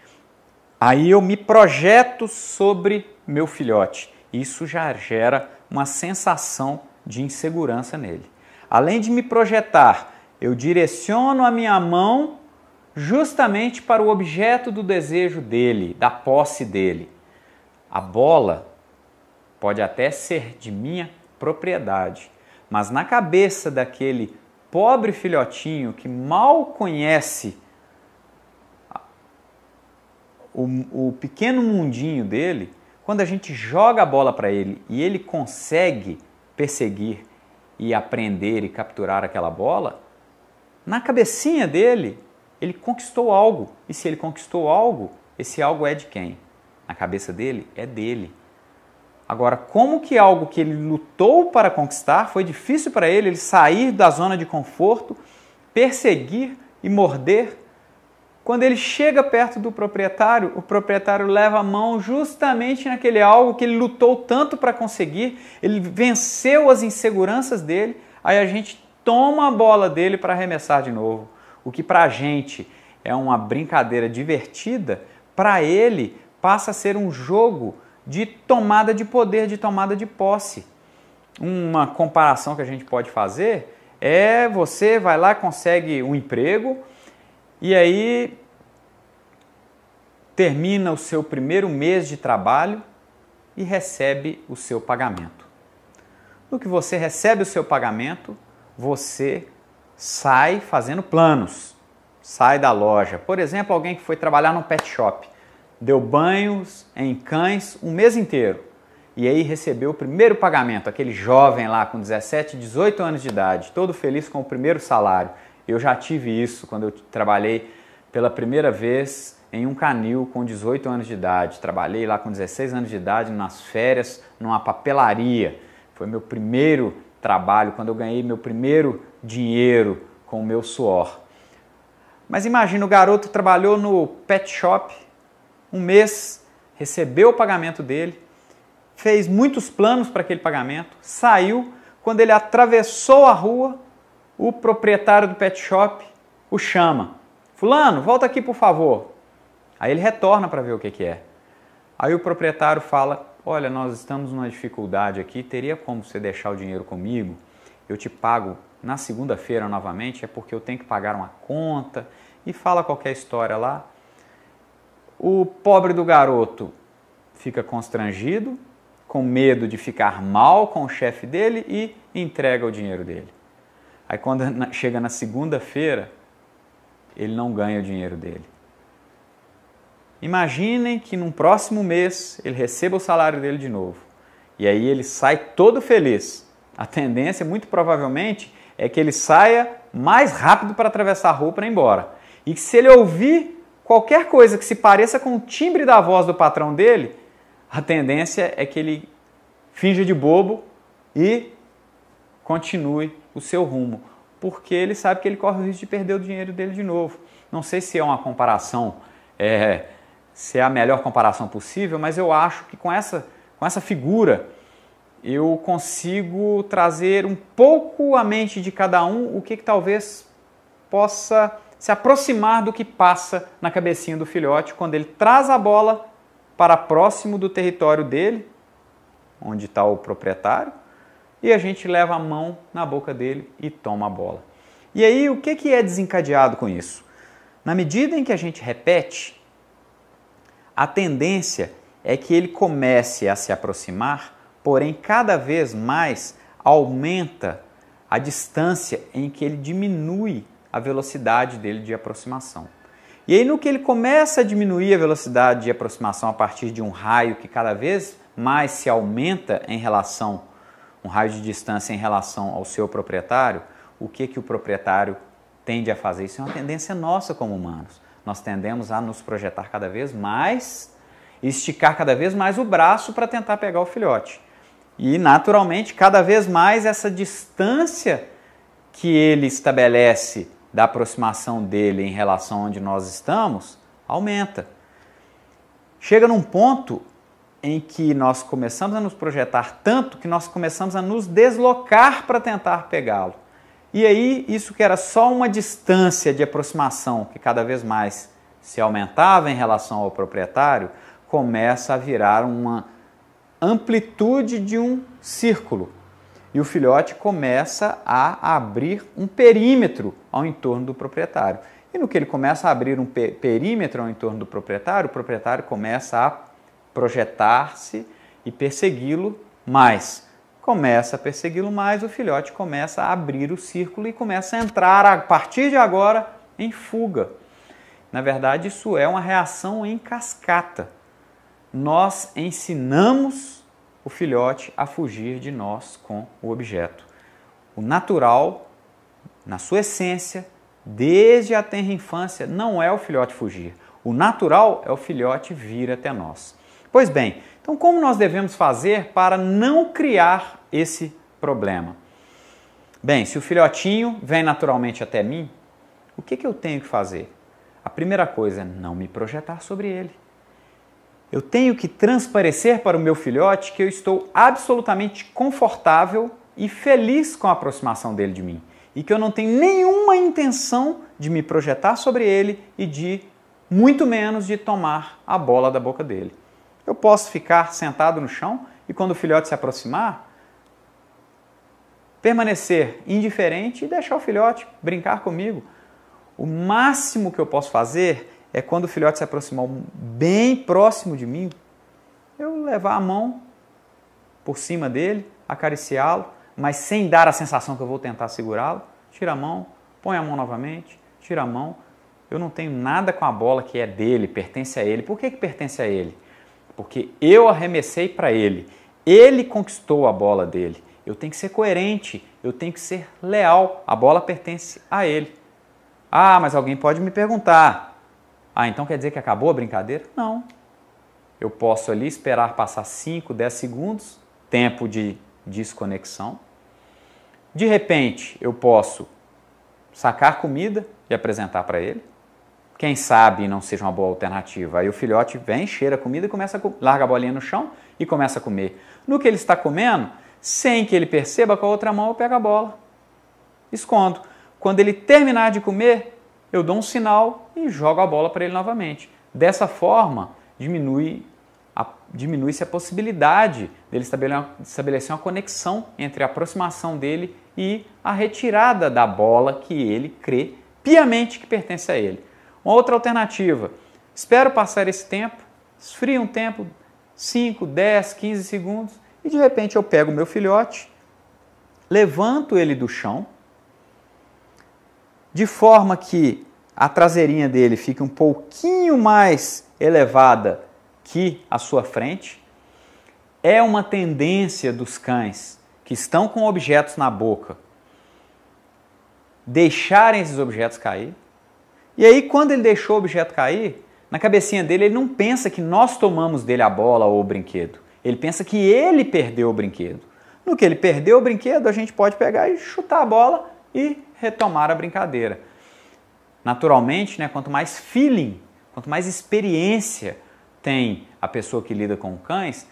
Aí eu me projeto sobre meu filhote. Isso já gera uma sensação de insegurança nele. Além de me projetar, eu direciono a minha mão justamente para o objeto do desejo dele, da posse dele. A bola pode até ser de minha propriedade, mas na cabeça daquele pobre filhotinho que mal conhece o pequeno mundinho dele, quando a gente joga a bola para ele e ele consegue perseguir e aprender e capturar aquela bola, na cabecinha dele, ele conquistou algo. E se ele conquistou algo, esse algo é de quem? Na cabeça dele, é dele. Agora, como que algo que ele lutou para conquistar, foi difícil para ele sair da zona de conforto, perseguir e morder, quando ele chega perto do proprietário, o proprietário leva a mão justamente naquele algo que ele lutou tanto para conseguir, ele venceu as inseguranças dele, aí a gente toma a bola dele para arremessar de novo. O que para a gente é uma brincadeira divertida, para ele passa a ser um jogo de tomada de poder, de tomada de posse. Uma comparação que a gente pode fazer é você vai lá, consegue um emprego, e aí termina o seu primeiro mês de trabalho e recebe o seu pagamento. No que você recebe o seu pagamento, você sai fazendo planos, sai da loja. Por exemplo, alguém que foi trabalhar num pet shop, deu banhos em cães um mês inteiro e aí recebeu o primeiro pagamento, aquele jovem lá com 17, 18 anos de idade, todo feliz com o primeiro salário. Eu já tive isso quando eu trabalhei pela primeira vez em um canil com 18 anos de idade. Trabalhei lá com 16 anos de idade nas férias numa papelaria. Foi meu primeiro trabalho, quando eu ganhei meu primeiro dinheiro com o meu suor. Mas imagina, o garoto trabalhou no pet shop um mês, recebeu o pagamento dele, fez muitos planos para aquele pagamento, saiu, quando ele atravessou a rua, o proprietário do pet shop o chama. Fulano, volta aqui por favor. Aí ele retorna para ver o que é. Aí o proprietário fala, olha, nós estamos numa dificuldade aqui, teria como você deixar o dinheiro comigo? Eu te pago na segunda-feira novamente, é porque eu tenho que pagar uma conta, e fala qualquer história lá. O pobre do garoto fica constrangido, com medo de ficar mal com o chefe dele e entrega o dinheiro dele. Aí quando chega na segunda-feira, ele não ganha o dinheiro dele. Imaginem que no próximo mês ele receba o salário dele de novo. E aí ele sai todo feliz. A tendência, muito provavelmente, é que ele saia mais rápido para atravessar a rua para ir embora. E que se ele ouvir qualquer coisa que se pareça com o timbre da voz do patrão dele, a tendência é que ele finja de bobo e continue o seu rumo, porque ele sabe que ele corre o risco de perder o dinheiro dele de novo. Não sei se é uma comparação, se é a melhor comparação possível, mas eu acho que com essa figura eu consigo trazer um pouco à mente de cada um o que talvez possa se aproximar do que passa na cabecinha do filhote quando ele traz a bola para próximo do território dele, onde está o proprietário, e a gente leva a mão na boca dele e toma a bola. E aí, o que é desencadeado com isso? Na medida em que a gente repete, a tendência é que ele comece a se aproximar, porém, cada vez mais aumenta a distância em que ele diminui a velocidade dele de aproximação. E aí, no que ele começa a diminuir a velocidade de aproximação a partir de um raio que cada vez mais se aumenta em relação, um raio de distância em relação ao seu proprietário, o que o proprietário tende a fazer isso, é uma tendência nossa como humanos. Nós tendemos a nos projetar cada vez mais e esticar cada vez mais o braço para tentar pegar o filhote. E, naturalmente, cada vez mais essa distância que ele estabelece da aproximação dele em relação a onde nós estamos, aumenta. Chega num ponto em que nós começamos a nos projetar tanto que nós começamos a nos deslocar para tentar pegá-lo. E aí, isso que era só uma distância de aproximação que cada vez mais se aumentava em relação ao proprietário, começa a virar uma amplitude de um círculo. E o filhote começa a abrir um perímetro ao entorno do proprietário. E no que ele começa a abrir um perímetro ao entorno do proprietário, o proprietário começa a projetar-se e persegui-lo mais. Começa a persegui-lo mais, o filhote começa a abrir o círculo e começa a entrar, a partir de agora, em fuga. Na verdade, isso é uma reação em cascata. Nós ensinamos o filhote a fugir de nós com o objeto. O natural, na sua essência, desde a tenra infância, não é o filhote fugir. O natural é o filhote vir até nós. Pois bem, então como nós devemos fazer para não criar esse problema? Bem, se o filhotinho vem naturalmente até mim, o que eu tenho que fazer? A primeira coisa é não me projetar sobre ele. Eu tenho que transparecer para o meu filhote que eu estou absolutamente confortável e feliz com a aproximação dele de mim. E que eu não tenho nenhuma intenção de me projetar sobre ele e de, muito menos, de tomar a bola da boca dele. Eu posso ficar sentado no chão e quando o filhote se aproximar, permanecer indiferente e deixar o filhote brincar comigo. O máximo que eu posso fazer é quando o filhote se aproximar bem próximo de mim, eu levar a mão por cima dele, acariciá-lo, mas sem dar a sensação que eu vou tentar segurá-lo. Tira a mão, põe a mão novamente, tira a mão. Eu não tenho nada com a bola que é dele, pertence a ele. Por que pertence a ele? Porque eu arremessei para ele. Ele conquistou a bola dele. Eu tenho que ser coerente, eu tenho que ser leal. A bola pertence a ele. Ah, mas alguém pode me perguntar. Ah, então quer dizer que acabou a brincadeira? Não. Eu posso ali esperar passar 5, 10 segundos, tempo de desconexão. De repente, eu posso sacar comida e apresentar para ele. Quem sabe não seja uma boa alternativa. Aí o filhote vem, cheira a comida e começa larga a bolinha no chão e começa a comer. No que ele está comendo, sem que ele perceba, com a outra mão eu pego a bola, escondo. Quando ele terminar de comer, eu dou um sinal e jogo a bola para ele novamente. Dessa forma, diminui-se a possibilidade dele estabelecer uma conexão entre a aproximação dele e a retirada da bola que ele crê piamente que pertence a ele. Uma outra alternativa, espero passar esse tempo, esfrio um tempo, 5, 10, 15 segundos, e de repente eu pego o meu filhote, levanto ele do chão, de forma que a traseirinha dele fique um pouquinho mais elevada que a sua frente. É uma tendência dos cães que estão com objetos na boca deixarem esses objetos cair. E aí, quando ele deixou o objeto cair, na cabecinha dele, ele não pensa que nós tomamos dele a bola ou o brinquedo. Ele pensa que ele perdeu o brinquedo. No que ele perdeu o brinquedo, a gente pode pegar e chutar a bola e retomar a brincadeira. Naturalmente, né, quanto mais feeling, quanto mais experiência tem a pessoa que lida com cães,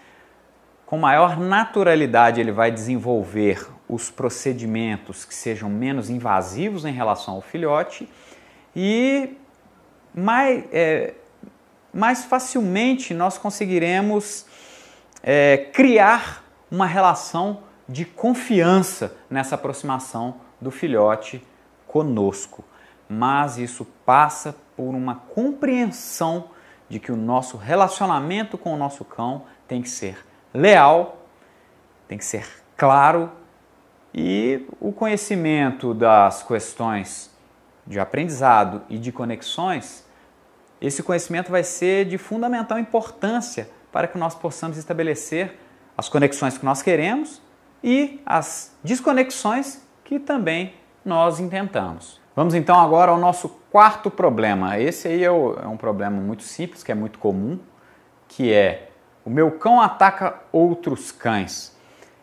com maior naturalidade ele vai desenvolver os procedimentos que sejam menos invasivos em relação ao filhote e mais facilmente nós conseguiremos criar uma relação de confiança nessa aproximação do filhote conosco. Mas isso passa por uma compreensão de que o nosso relacionamento com o nosso cão tem que ser leal, tem que ser claro e o conhecimento das questões de aprendizado e de conexões, esse conhecimento vai ser de fundamental importância para que nós possamos estabelecer as conexões que nós queremos e as desconexões que também nós intentamos. Vamos então agora ao nosso quarto problema. Esse aí é um problema muito simples, que é muito comum, que é: o meu cão ataca outros cães.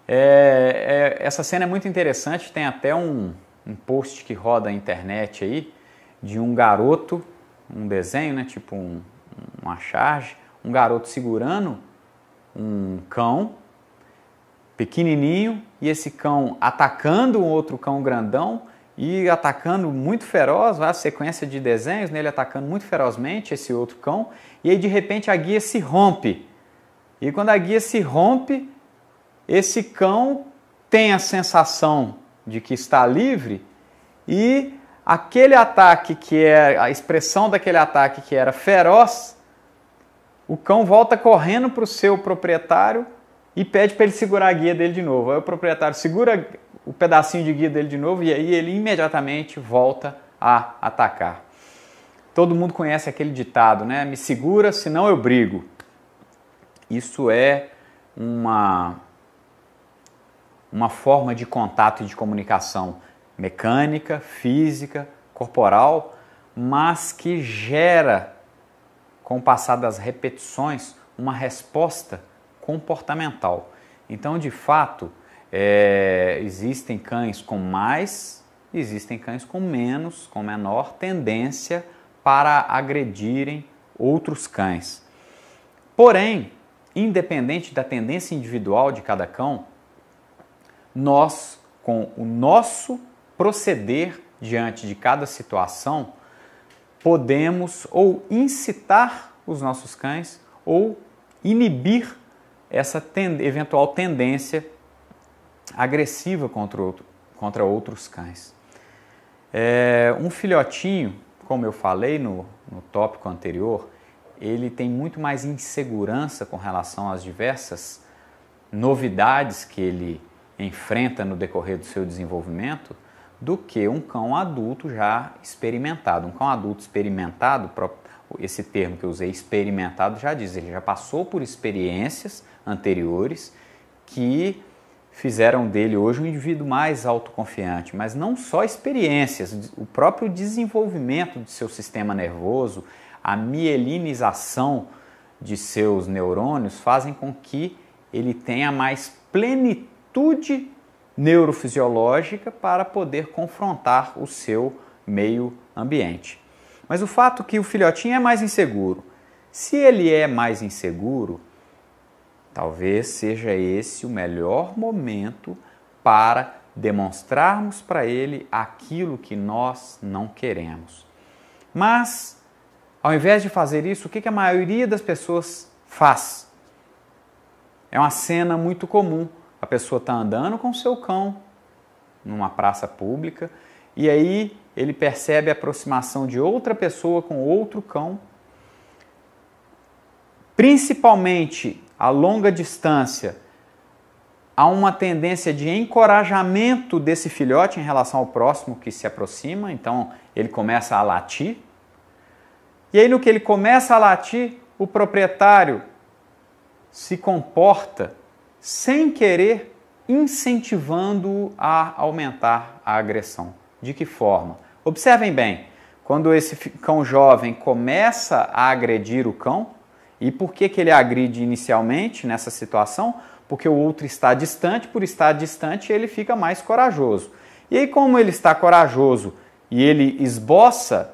Essa cena é muito interessante, tem até um post que roda na internet aí, de um garoto, um desenho, né, tipo uma charge, um garoto segurando um cão pequenininho e esse cão atacando um outro cão grandão e atacando muito feroz, a sequência de desenhos nele atacando muito ferozmente esse outro cão, e aí de repente a guia se rompe. E quando a guia se rompe, esse cão tem a sensação de que está livre e aquele ataque que é a expressão daquele ataque que era feroz, o cão volta correndo para o seu proprietário e pede para ele segurar a guia dele de novo. Aí o proprietário segura o pedacinho de guia dele de novo e aí ele imediatamente volta a atacar. Todo mundo conhece aquele ditado, né? Me segura, senão eu brigo. Isso é uma forma de contato e de comunicação mecânica, física, corporal, mas que gera, com o passar das repetições, uma resposta comportamental. Então, de fato, existem cães com mais, existem cães com menos, com menor tendência para agredirem outros cães. Porém, independente da tendência individual de cada cão, nós, com o nosso proceder diante de cada situação, podemos ou incitar os nossos cães ou inibir essa eventual tendência agressiva contra outros cães. Um filhotinho, como eu falei no tópico anterior, ele tem muito mais insegurança com relação às diversas novidades que ele enfrenta no decorrer do seu desenvolvimento do que um cão adulto já experimentado. Um cão adulto experimentado, esse termo que eu usei, experimentado, já diz, ele já passou por experiências anteriores que fizeram dele hoje um indivíduo mais autoconfiante, mas não só experiências, o próprio desenvolvimento de seu sistema nervoso, a mielinização de seus neurônios fazem com que ele tenha mais plenitude neurofisiológica para poder confrontar o seu meio ambiente. Mas o fato é que o filhotinho é mais inseguro. Se ele é mais inseguro, talvez seja esse o melhor momento para demonstrarmos para ele aquilo que nós não queremos. Mas, ao invés de fazer isso, o que a maioria das pessoas faz? É uma cena muito comum. A pessoa está andando com o seu cão numa praça pública e aí ele percebe a aproximação de outra pessoa com outro cão, principalmente a longa distância. Há uma tendência de encorajamento desse filhote em relação ao próximo que se aproxima, então ele começa a latir. E aí no que ele começa a latir, o proprietário se comporta sem querer, incentivando-o a aumentar a agressão. De que forma? Observem bem, quando esse cão jovem começa a agredir o cão, e por que ele agride inicialmente nessa situação? Porque o outro está distante, por estar distante ele fica mais corajoso. E aí como ele está corajoso e ele esboça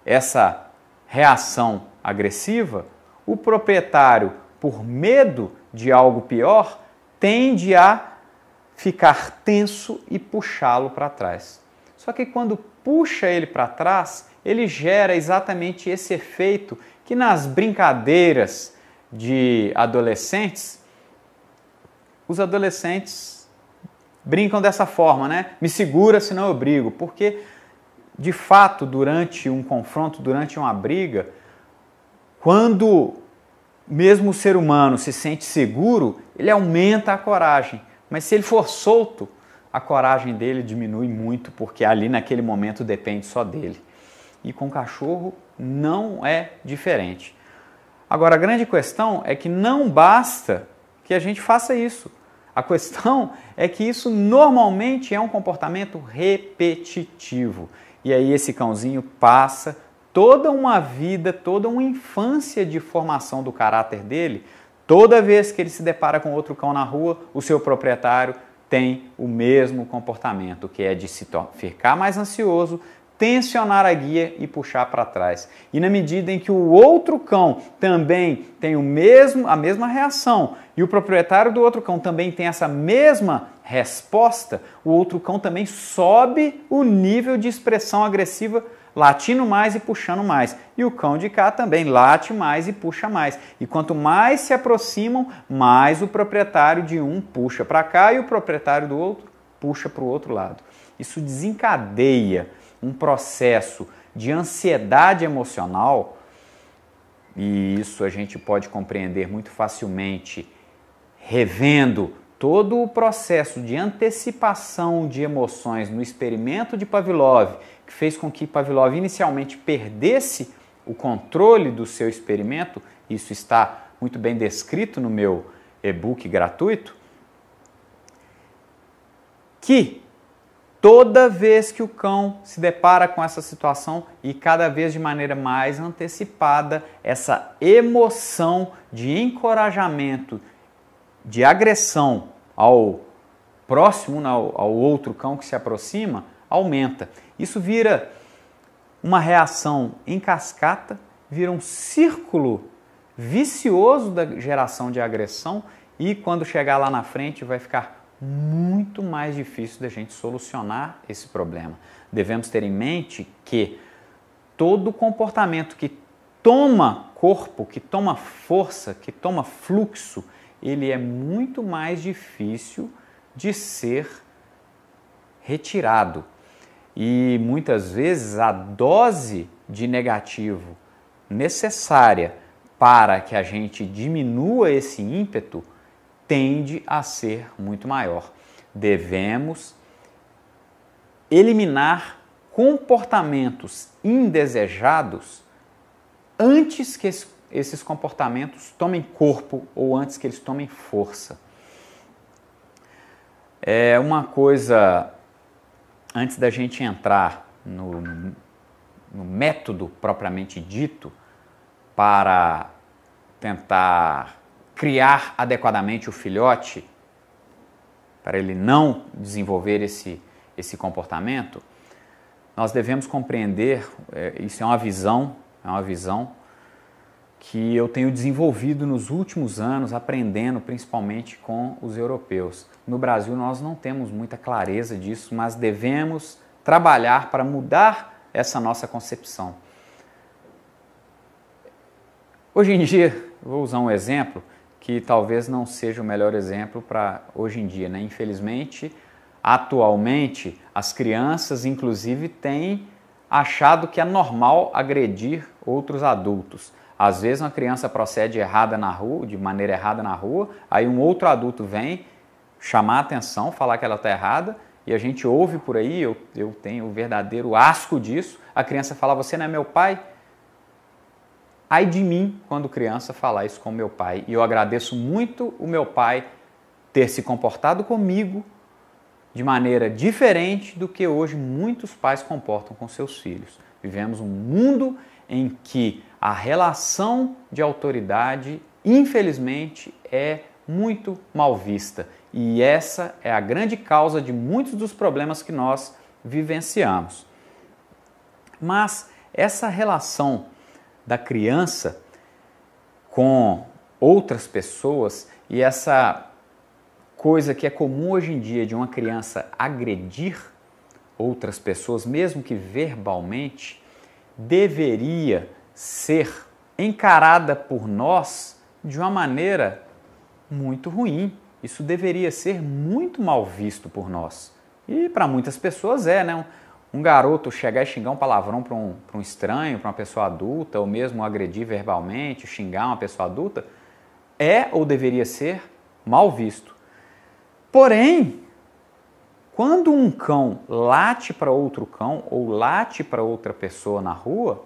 essa reação agressiva, o proprietário, por medo de algo pior, tende a ficar tenso e puxá-lo para trás. Só que quando puxa ele para trás, ele gera exatamente esse efeito que nas brincadeiras de adolescentes, os adolescentes brincam dessa forma, né? Me segura, senão eu brigo. Porque, de fato, durante um confronto, durante uma briga, quando mesmo o ser humano se sente seguro, ele aumenta a coragem. Mas se ele for solto, a coragem dele diminui muito, porque ali naquele momento depende só dele. E com o cachorro não é diferente. Agora, a grande questão é que não basta que a gente faça isso. A questão é que isso normalmente é um comportamento repetitivo. e aí esse cãozinho passa toda uma vida, toda uma infância de formação do caráter dele. Toda vez que ele se depara com outro cão na rua, o seu proprietário tem o mesmo comportamento, que é de ficar mais ansioso, tensionar a guia e puxar para trás. E na medida em que o outro cão também tem a mesma reação e o proprietário do outro cão também tem essa mesma resposta, o outro cão também sobe o nível de expressão agressiva, latindo mais e puxando mais. E o cão de cá também late mais e puxa mais. E quanto mais se aproximam, mais o proprietário de um puxa para cá e o proprietário do outro puxa para o outro lado. Isso desencadeia um processo de ansiedade emocional, e isso a gente pode compreender muito facilmente revendo todo o processo de antecipação de emoções no experimento de Pavlov, que fez com que Pavlov inicialmente perdesse o controle do seu experimento. Isso está muito bem descrito no meu e-book gratuito, que toda vez que o cão se depara com essa situação e cada vez de maneira mais antecipada, essa emoção de encorajamento, de agressão ao próximo, ao outro cão que se aproxima, aumenta. Isso vira uma reação em cascata, vira um círculo vicioso da geração de agressão e quando chegar lá na frente vai ficar muito mais difícil da gente solucionar esse problema. Devemos ter em mente que todo comportamento que toma corpo, que toma força, que toma fluxo, ele é muito mais difícil de ser retirado. E muitas vezes a dose de negativo necessária para que a gente diminua esse ímpeto tende a ser muito maior. Devemos eliminar comportamentos indesejados antes que esses comportamentos tomem corpo ou antes que eles tomem força. É uma coisa, antes da gente entrar no método propriamente dito para tentar criar adequadamente o filhote, para ele não desenvolver esse comportamento, nós devemos compreender, isso é uma visão que eu tenho desenvolvido nos últimos anos, aprendendo principalmente com os europeus. No Brasil nós não temos muita clareza disso, mas devemos trabalhar para mudar essa nossa concepção. Hoje em dia, vou usar um exemplo que talvez não seja o melhor exemplo para hoje em dia, né? Infelizmente, atualmente, as crianças, inclusive, têm achado que é normal agredir outros adultos. Às vezes, uma criança procede errada na rua, de maneira errada na rua, aí um outro adulto vem chamar a atenção, falar que ela está errada, e a gente ouve por aí, eu tenho o verdadeiro asco disso, a criança fala, você não é meu pai? Ai de mim quando criança falar isso com meu pai. E eu agradeço muito o meu pai ter se comportado comigo de maneira diferente do que hoje muitos pais comportam com seus filhos. Vivemos um mundo em que a relação de autoridade, infelizmente, é muito mal vista. E essa é a grande causa de muitos dos problemas que nós vivenciamos. Mas essa relação da criança com outras pessoas e essa coisa que é comum hoje em dia de uma criança agredir outras pessoas, mesmo que verbalmente, deveria ser encarada por nós de uma maneira muito ruim. Isso deveria ser muito mal visto por nós. E para muitas pessoas né? Um garoto chegar e xingar um palavrão para um estranho, para uma pessoa adulta, ou mesmo agredir verbalmente, xingar uma pessoa adulta, é ou deveria ser mal visto. Porém, quando um cão late para outro cão ou late para outra pessoa na rua,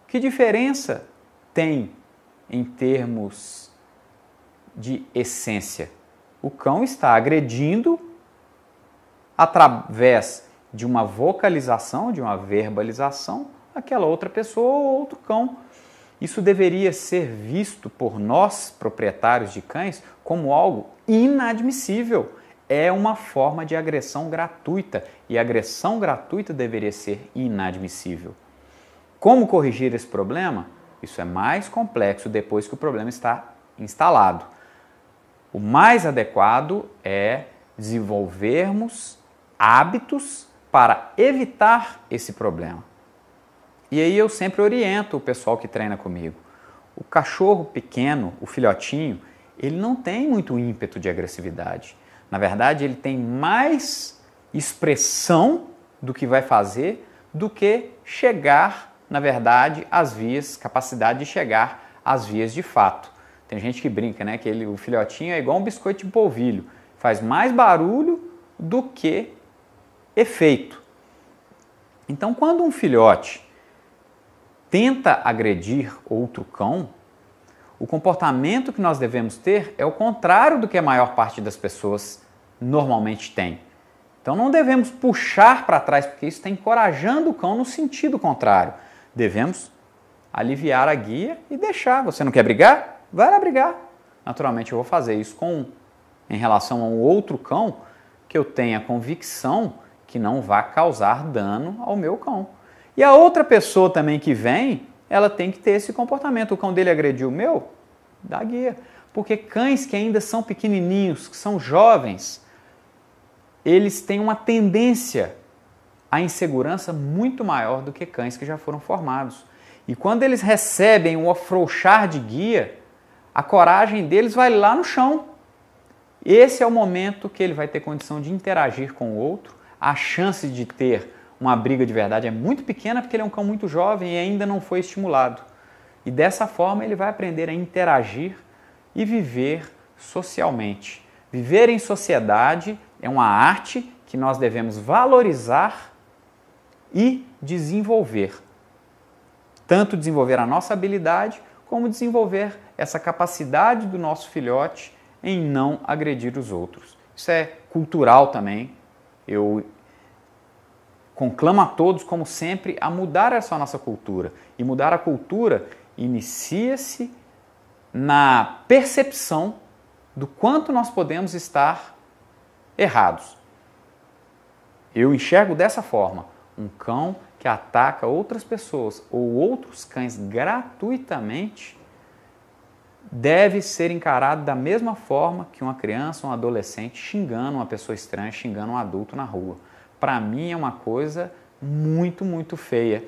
que diferença tem em termos de essência? O cão está agredindo através de uma vocalização, de uma verbalização, aquela outra pessoa ou outro cão. Isso deveria ser visto por nós, proprietários de cães, como algo inadmissível. É uma forma de agressão gratuita e a agressão gratuita deveria ser inadmissível. Como corrigir esse problema? Isso é mais complexo depois que o problema está instalado. O mais adequado é desenvolvermos hábitos para evitar esse problema. E aí eu sempre oriento o pessoal que treina comigo. O cachorro pequeno, o filhotinho, ele não tem muito ímpeto de agressividade. Na verdade, ele tem mais expressão do que vai fazer do que chegar, na verdade, às vias, capacidade de chegar às vias de fato. Tem gente que brinca, né, que o filhotinho é igual um biscoito de polvilho, faz mais barulho do que efeito. Então, quando um filhote tenta agredir outro cão, o comportamento que nós devemos ter é o contrário do que a maior parte das pessoas normalmente tem. Então não devemos puxar para trás, porque isso está encorajando o cão no sentido contrário. Devemos aliviar a guia e deixar. Você não quer brigar? Vai lá brigar. Naturalmente eu vou fazer isso em relação a um outro cão que eu tenha convicção que não vai causar dano ao meu cão. E a outra pessoa também que vem, ela tem que ter esse comportamento. O cão dele agrediu o meu? Dá guia. Porque cães que ainda são pequenininhos, que são jovens, eles têm uma tendência à insegurança muito maior do que cães que já foram formados. E quando eles recebem um afrouxar de guia, a coragem deles vai lá no chão. Esse é o momento que ele vai ter condição de interagir com o outro. A chance de ter uma briga de verdade é muito pequena porque ele é um cão muito jovem e ainda não foi estimulado. E dessa forma ele vai aprender a interagir e viver socialmente. Viver em sociedade é uma arte que nós devemos valorizar e desenvolver. Tanto desenvolver a nossa habilidade, como desenvolver essa capacidade do nosso filhote em não agredir os outros. Isso é cultural também. Eu conclamo a todos, como sempre, a mudar essa nossa cultura. E mudar a cultura inicia-se na percepção do quanto nós podemos estar errados. Eu enxergo dessa forma. Um cão que ataca outras pessoas ou outros cães gratuitamente deve ser encarado da mesma forma que uma criança, um adolescente xingando uma pessoa estranha, xingando um adulto na rua. Para mim é uma coisa muito, muito feia.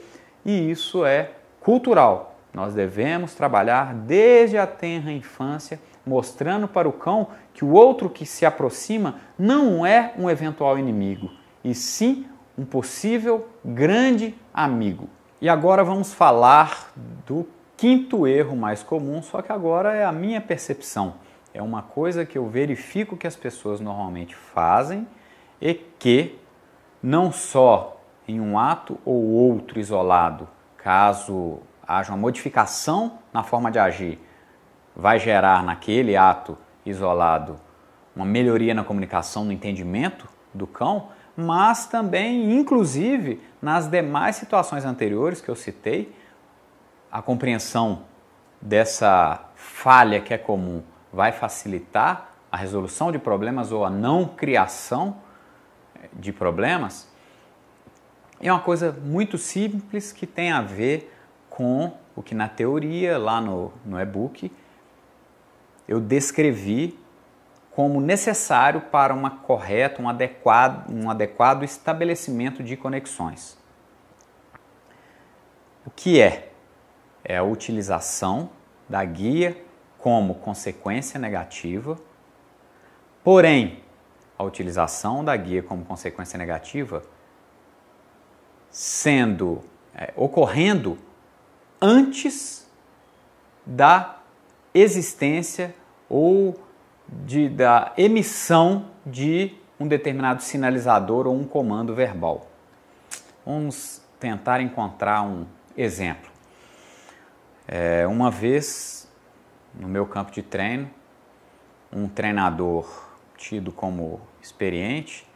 E isso é cultural. Nós devemos trabalhar desde a tenra infância, mostrando para o cão que o outro que se aproxima não é um eventual inimigo, e sim um possível grande amigo. E agora vamos falar do quinto erro mais comum, só que agora é a minha percepção. É uma coisa que eu verifico que as pessoas normalmente fazem e que não só em um ato ou outro isolado, caso haja uma modificação na forma de agir, vai gerar naquele ato isolado uma melhoria na comunicação, no entendimento do cão, mas também, inclusive, nas demais situações anteriores que eu citei, a compreensão dessa falha que é comum vai facilitar a resolução de problemas ou a não criação de problemas. É uma coisa muito simples que tem a ver com o que na teoria, lá no e-book, eu descrevi como necessário para um adequado estabelecimento de conexões. O que é? É a utilização da guia como consequência negativa, porém, a utilização da guia como consequência negativa ocorrendo antes da existência ou da emissão de um determinado sinalizador ou um comando verbal. Vamos tentar encontrar um exemplo. Uma vez, no meu campo de treino, um treinador tido como experiente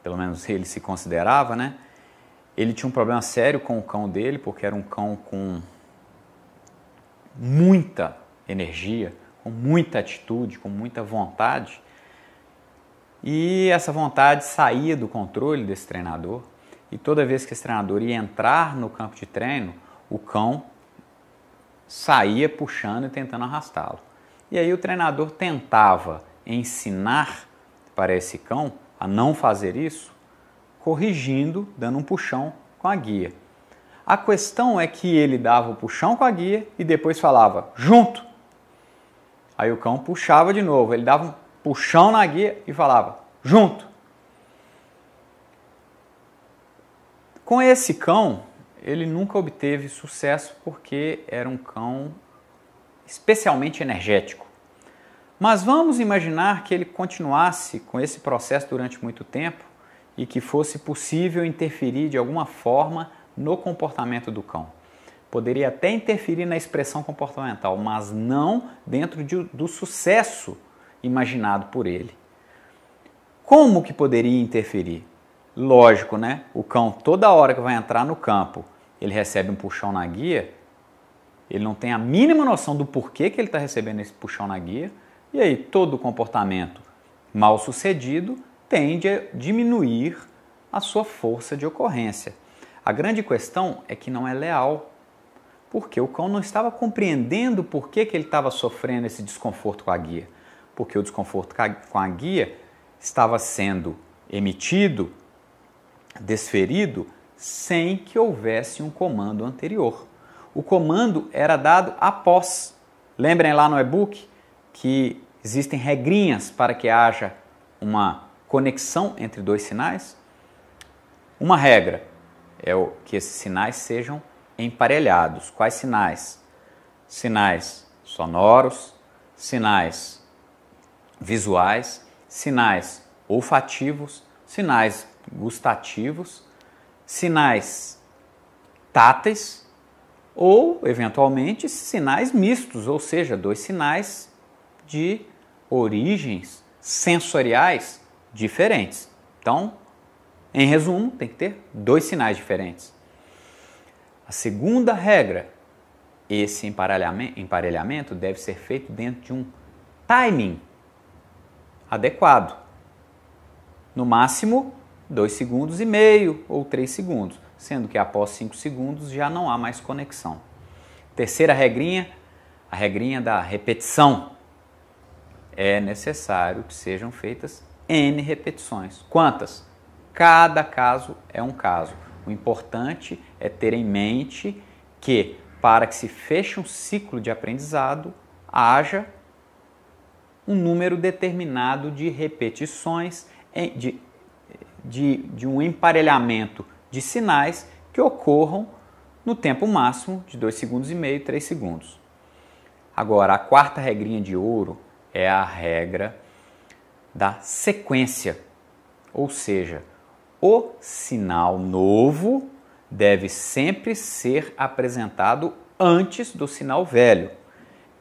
pelo menos ele se considerava, né? Ele tinha um problema sério com o cão dele, porque era um cão com muita energia, com muita atitude, com muita vontade. E essa vontade saía do controle desse treinador. E toda vez que esse treinador ia entrar no campo de treino, o cão saía puxando e tentando arrastá-lo. E aí o treinador tentava ensinar para esse cão a não fazer isso, corrigindo, dando um puxão com a guia. A questão é que ele dava o puxão com a guia e depois falava, junto. Aí o cão puxava de novo, ele dava um puxão na guia e falava, junto. Com esse cão, ele nunca obteve sucesso porque era um cão especialmente energético. Mas vamos imaginar que ele continuasse com esse processo durante muito tempo e que fosse possível interferir de alguma forma no comportamento do cão. Poderia até interferir na expressão comportamental, mas não dentro do sucesso imaginado por ele. Como que poderia interferir? Lógico, né? O cão, toda hora que vai entrar no campo, ele recebe um puxão na guia, ele não tem a mínima noção do porquê que ele está recebendo esse puxão na guia, e aí todo comportamento mal sucedido tende a diminuir a sua força de ocorrência. A grande questão é que não é leal, porque o cão não estava compreendendo por que ele estava sofrendo esse desconforto com a guia, porque o desconforto com a guia estava sendo emitido, desferido, sem que houvesse um comando anterior. O comando era dado após. Lembrem lá no e-book que existem regrinhas para que haja uma conexão entre dois sinais? Uma regra é que esses sinais sejam emparelhados. Quais sinais? Sinais sonoros, sinais visuais, sinais olfativos, sinais gustativos, sinais táteis ou, eventualmente, sinais mistos, ou seja, dois sinais de origens sensoriais diferentes. Então, em resumo, tem que ter dois sinais diferentes. A segunda regra, esse emparelhamento deve ser feito dentro de um timing adequado. No máximo, 2,5 segundos ou 3 segundos, sendo que após 5 segundos já não há mais conexão. Terceira regrinha, a regrinha da repetição. É necessário que sejam feitas N repetições. Quantas? Cada caso é um caso. O importante é ter em mente que, para que se feche um ciclo de aprendizado, haja um número determinado de repetições, de um emparelhamento de sinais que ocorram no tempo máximo de 2,5 segundos, 3 segundos. Agora, a quarta regrinha de ouro é a regra da sequência, ou seja, o sinal novo deve sempre ser apresentado antes do sinal velho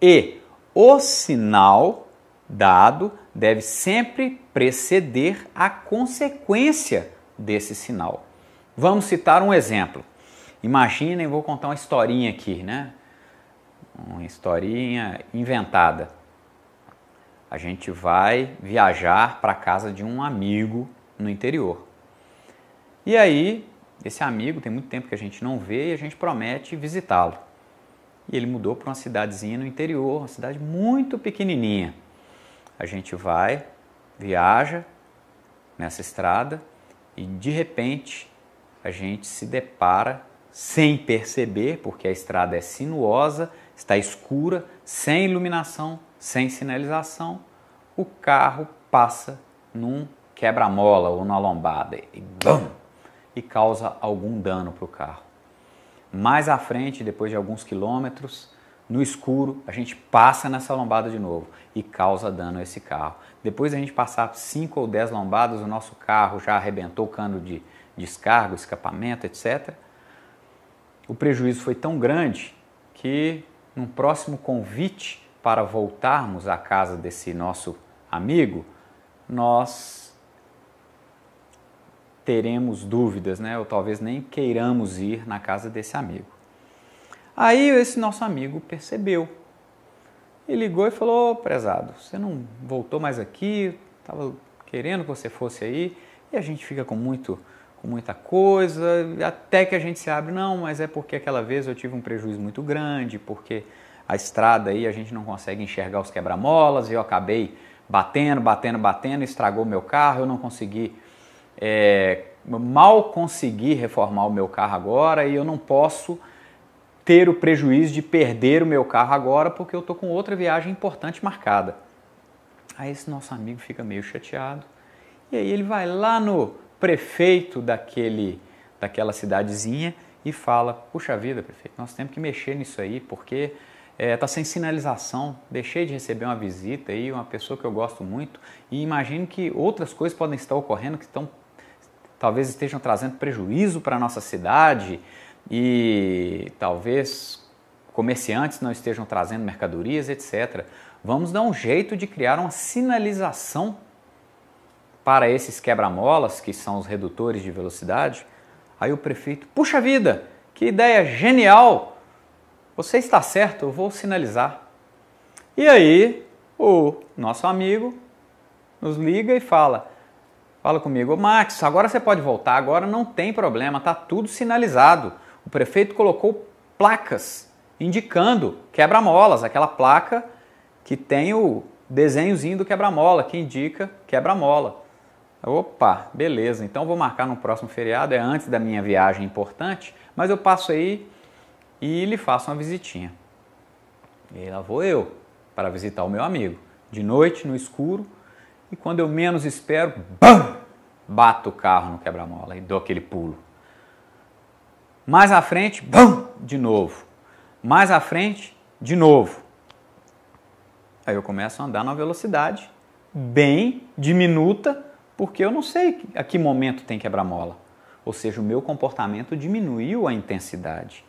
e o sinal dado deve sempre preceder a consequência desse sinal. Vamos citar um exemplo. Imaginem, vou contar uma historinha aqui, né? Uma historinha inventada. A gente vai viajar para a casa de um amigo no interior. E aí, esse amigo tem muito tempo que a gente não vê e a gente promete visitá-lo. E ele mudou para uma cidadezinha no interior, uma cidade muito pequenininha. A gente vai, viaja nessa estrada e de repente a gente se depara sem perceber, porque a estrada é sinuosa, está escura, sem iluminação, sem sinalização, o carro passa num quebra-mola ou numa lombada e bum! E causa algum dano para o carro. Mais à frente, depois de alguns quilômetros, no escuro, a gente passa nessa lombada de novo e causa dano a esse carro. Depois de a gente passar 5 ou 10 lombadas, o nosso carro já arrebentou o cano de descarga, escapamento, etc. O prejuízo foi tão grande que, num próximo convite para voltarmos à casa desse nosso amigo, nós teremos dúvidas, né? Ou talvez nem queiramos ir na casa desse amigo. Aí esse nosso amigo percebeu. Ele ligou e falou: prezado, você não voltou mais aqui, estava querendo que você fosse aí, e a gente fica com muita coisa, até que a gente se abre, não, mas é porque aquela vez eu tive um prejuízo muito grande, porque a estrada aí a gente não consegue enxergar os quebra-molas, e eu acabei batendo, estragou meu carro, eu não consegui, mal consegui reformar o meu carro agora, e eu não posso ter o prejuízo de perder o meu carro agora porque eu estou com outra viagem importante marcada. Aí esse nosso amigo fica meio chateado e aí ele vai lá no prefeito daquela cidadezinha e fala: puxa vida, prefeito, nós temos que mexer nisso aí porque está sem sinalização, deixei de receber uma visita aí, uma pessoa que eu gosto muito, e imagino que outras coisas podem estar ocorrendo que talvez estejam trazendo prejuízo para a nossa cidade, e talvez comerciantes não estejam trazendo mercadorias, etc. Vamos dar um jeito de criar uma sinalização para esses quebra-molas, que são os redutores de velocidade. Aí o prefeito: puxa vida, que ideia genial! Você está certo, eu vou sinalizar. E aí o nosso amigo nos liga e fala comigo: Max, agora você pode voltar, agora não tem problema, está tudo sinalizado. O prefeito colocou placas indicando quebra-molas, aquela placa que tem o desenhozinho do quebra-mola, que indica quebra-mola. Opa, beleza, então vou marcar no próximo feriado, é antes da minha viagem importante, mas eu passo aí e lhe faço uma visitinha. E lá vou eu para visitar o meu amigo, de noite, no escuro, e quando eu menos espero, BAM! Bato o carro no quebra-mola e dou aquele pulo. Mais à frente, BAM! De novo. Mais à frente, de novo. Aí eu começo a andar numa velocidade bem diminuta, porque eu não sei a que momento tem quebra-mola. Ou seja, o meu comportamento diminuiu a intensidade.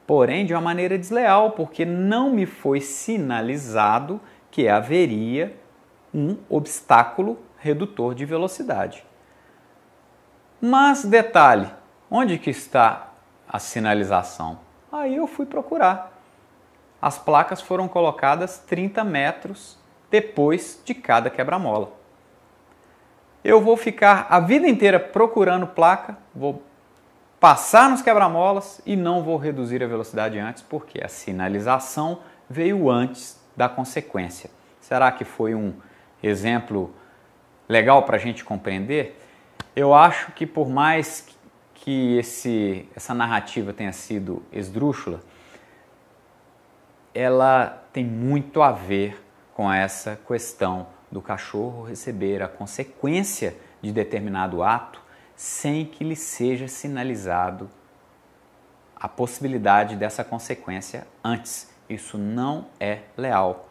Porém, de uma maneira desleal, porque não me foi sinalizado que haveria um obstáculo redutor de velocidade. Mas, detalhe, onde que está a sinalização? Aí eu fui procurar. As placas foram colocadas 30 metros depois de cada quebra-mola. Eu vou ficar a vida inteira procurando placa, vou passar nos quebra-molas e não vou reduzir a velocidade antes, porque a sinalização veio antes da consequência. Será que foi um exemplo legal para a gente compreender? Eu acho que por mais que essa narrativa tenha sido esdrúxula, ela tem muito a ver com essa questão do cachorro receber a consequência de determinado ato sem que lhe seja sinalizado a possibilidade dessa consequência antes. Isso não é leal.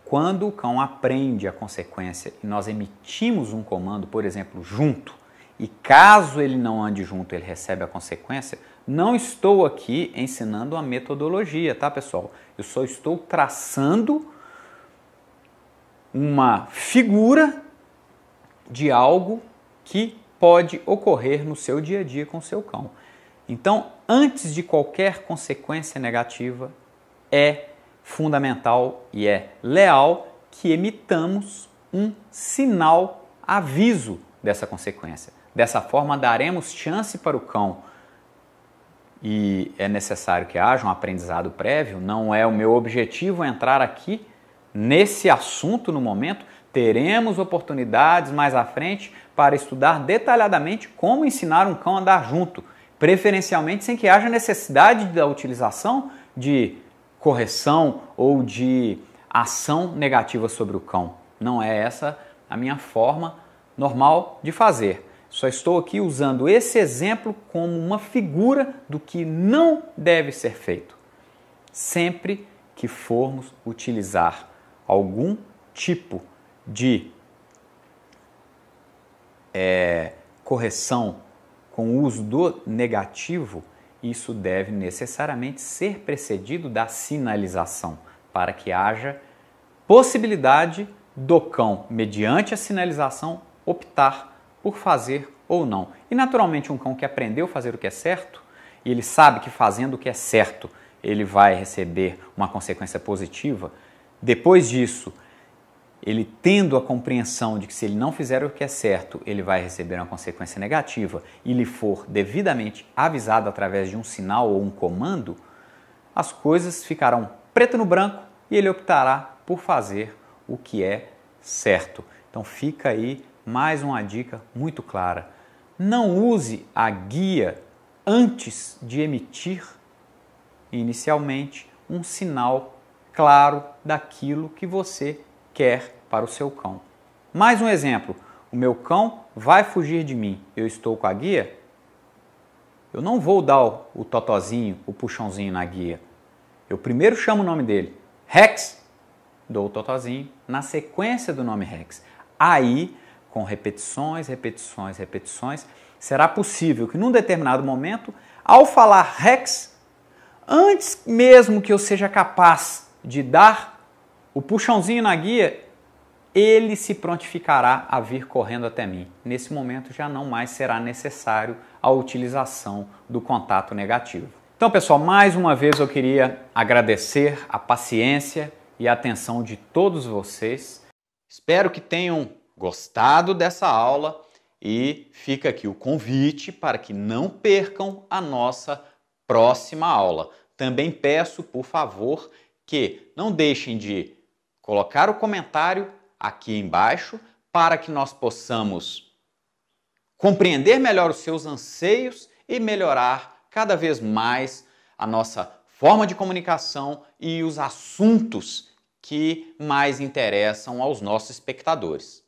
Quando o cão aprende a consequência e nós emitimos um comando, por exemplo, junto, e caso ele não ande junto, ele recebe a consequência, não estou aqui ensinando uma metodologia, tá, pessoal? Eu só estou traçando uma figura de algo que pode ocorrer no seu dia a dia com o seu cão. Então, antes de qualquer consequência negativa, é fundamental e é leal que emitamos um sinal aviso dessa consequência. Dessa forma, daremos chance para o cão, e é necessário que haja um aprendizado prévio. Não é o meu objetivo entrar aqui nesse assunto no momento. Teremos oportunidades mais à frente para estudar detalhadamente como ensinar um cão a andar junto, preferencialmente sem que haja necessidade da utilização de correção ou de ação negativa sobre o cão. Não é essa a minha forma normal de fazer. Só estou aqui usando esse exemplo como uma figura do que não deve ser feito. Sempre que formos utilizar algum tipo de correção com o uso do negativo, isso deve necessariamente ser precedido da sinalização, para que haja possibilidade do cão, mediante a sinalização, optar por fazer ou não. E naturalmente um cão que aprendeu a fazer o que é certo, e ele sabe que fazendo o que é certo ele vai receber uma consequência positiva, depois disso, ele tendo a compreensão de que se ele não fizer o que é certo, ele vai receber uma consequência negativa e lhe for devidamente avisado através de um sinal ou um comando, as coisas ficarão preto no branco e ele optará por fazer o que é certo. Então fica aí mais uma dica muito clara. Não use a guia antes de emitir inicialmente um sinal claro daquilo que você quer para o seu cão. Mais um exemplo, o meu cão vai fugir de mim, eu estou com a guia, eu não vou dar o totozinho, o puxãozinho na guia. Eu primeiro chamo o nome dele, Rex, dou o totozinho na sequência do nome Rex. Aí, com repetições, repetições, repetições, será possível que num determinado momento, ao falar Rex, antes mesmo que eu seja capaz de dar o puxãozinho na guia, ele se prontificará a vir correndo até mim. Nesse momento já não mais será necessário a utilização do contato negativo. Então, pessoal, mais uma vez eu queria agradecer a paciência e a atenção de todos vocês. Espero que tenham gostado dessa aula e fica aqui o convite para que não percam a nossa próxima aula. Também peço, por favor, que não deixem de colocar o comentário aqui embaixo para que nós possamos compreender melhor os seus anseios e melhorar cada vez mais a nossa forma de comunicação e os assuntos que mais interessam aos nossos espectadores.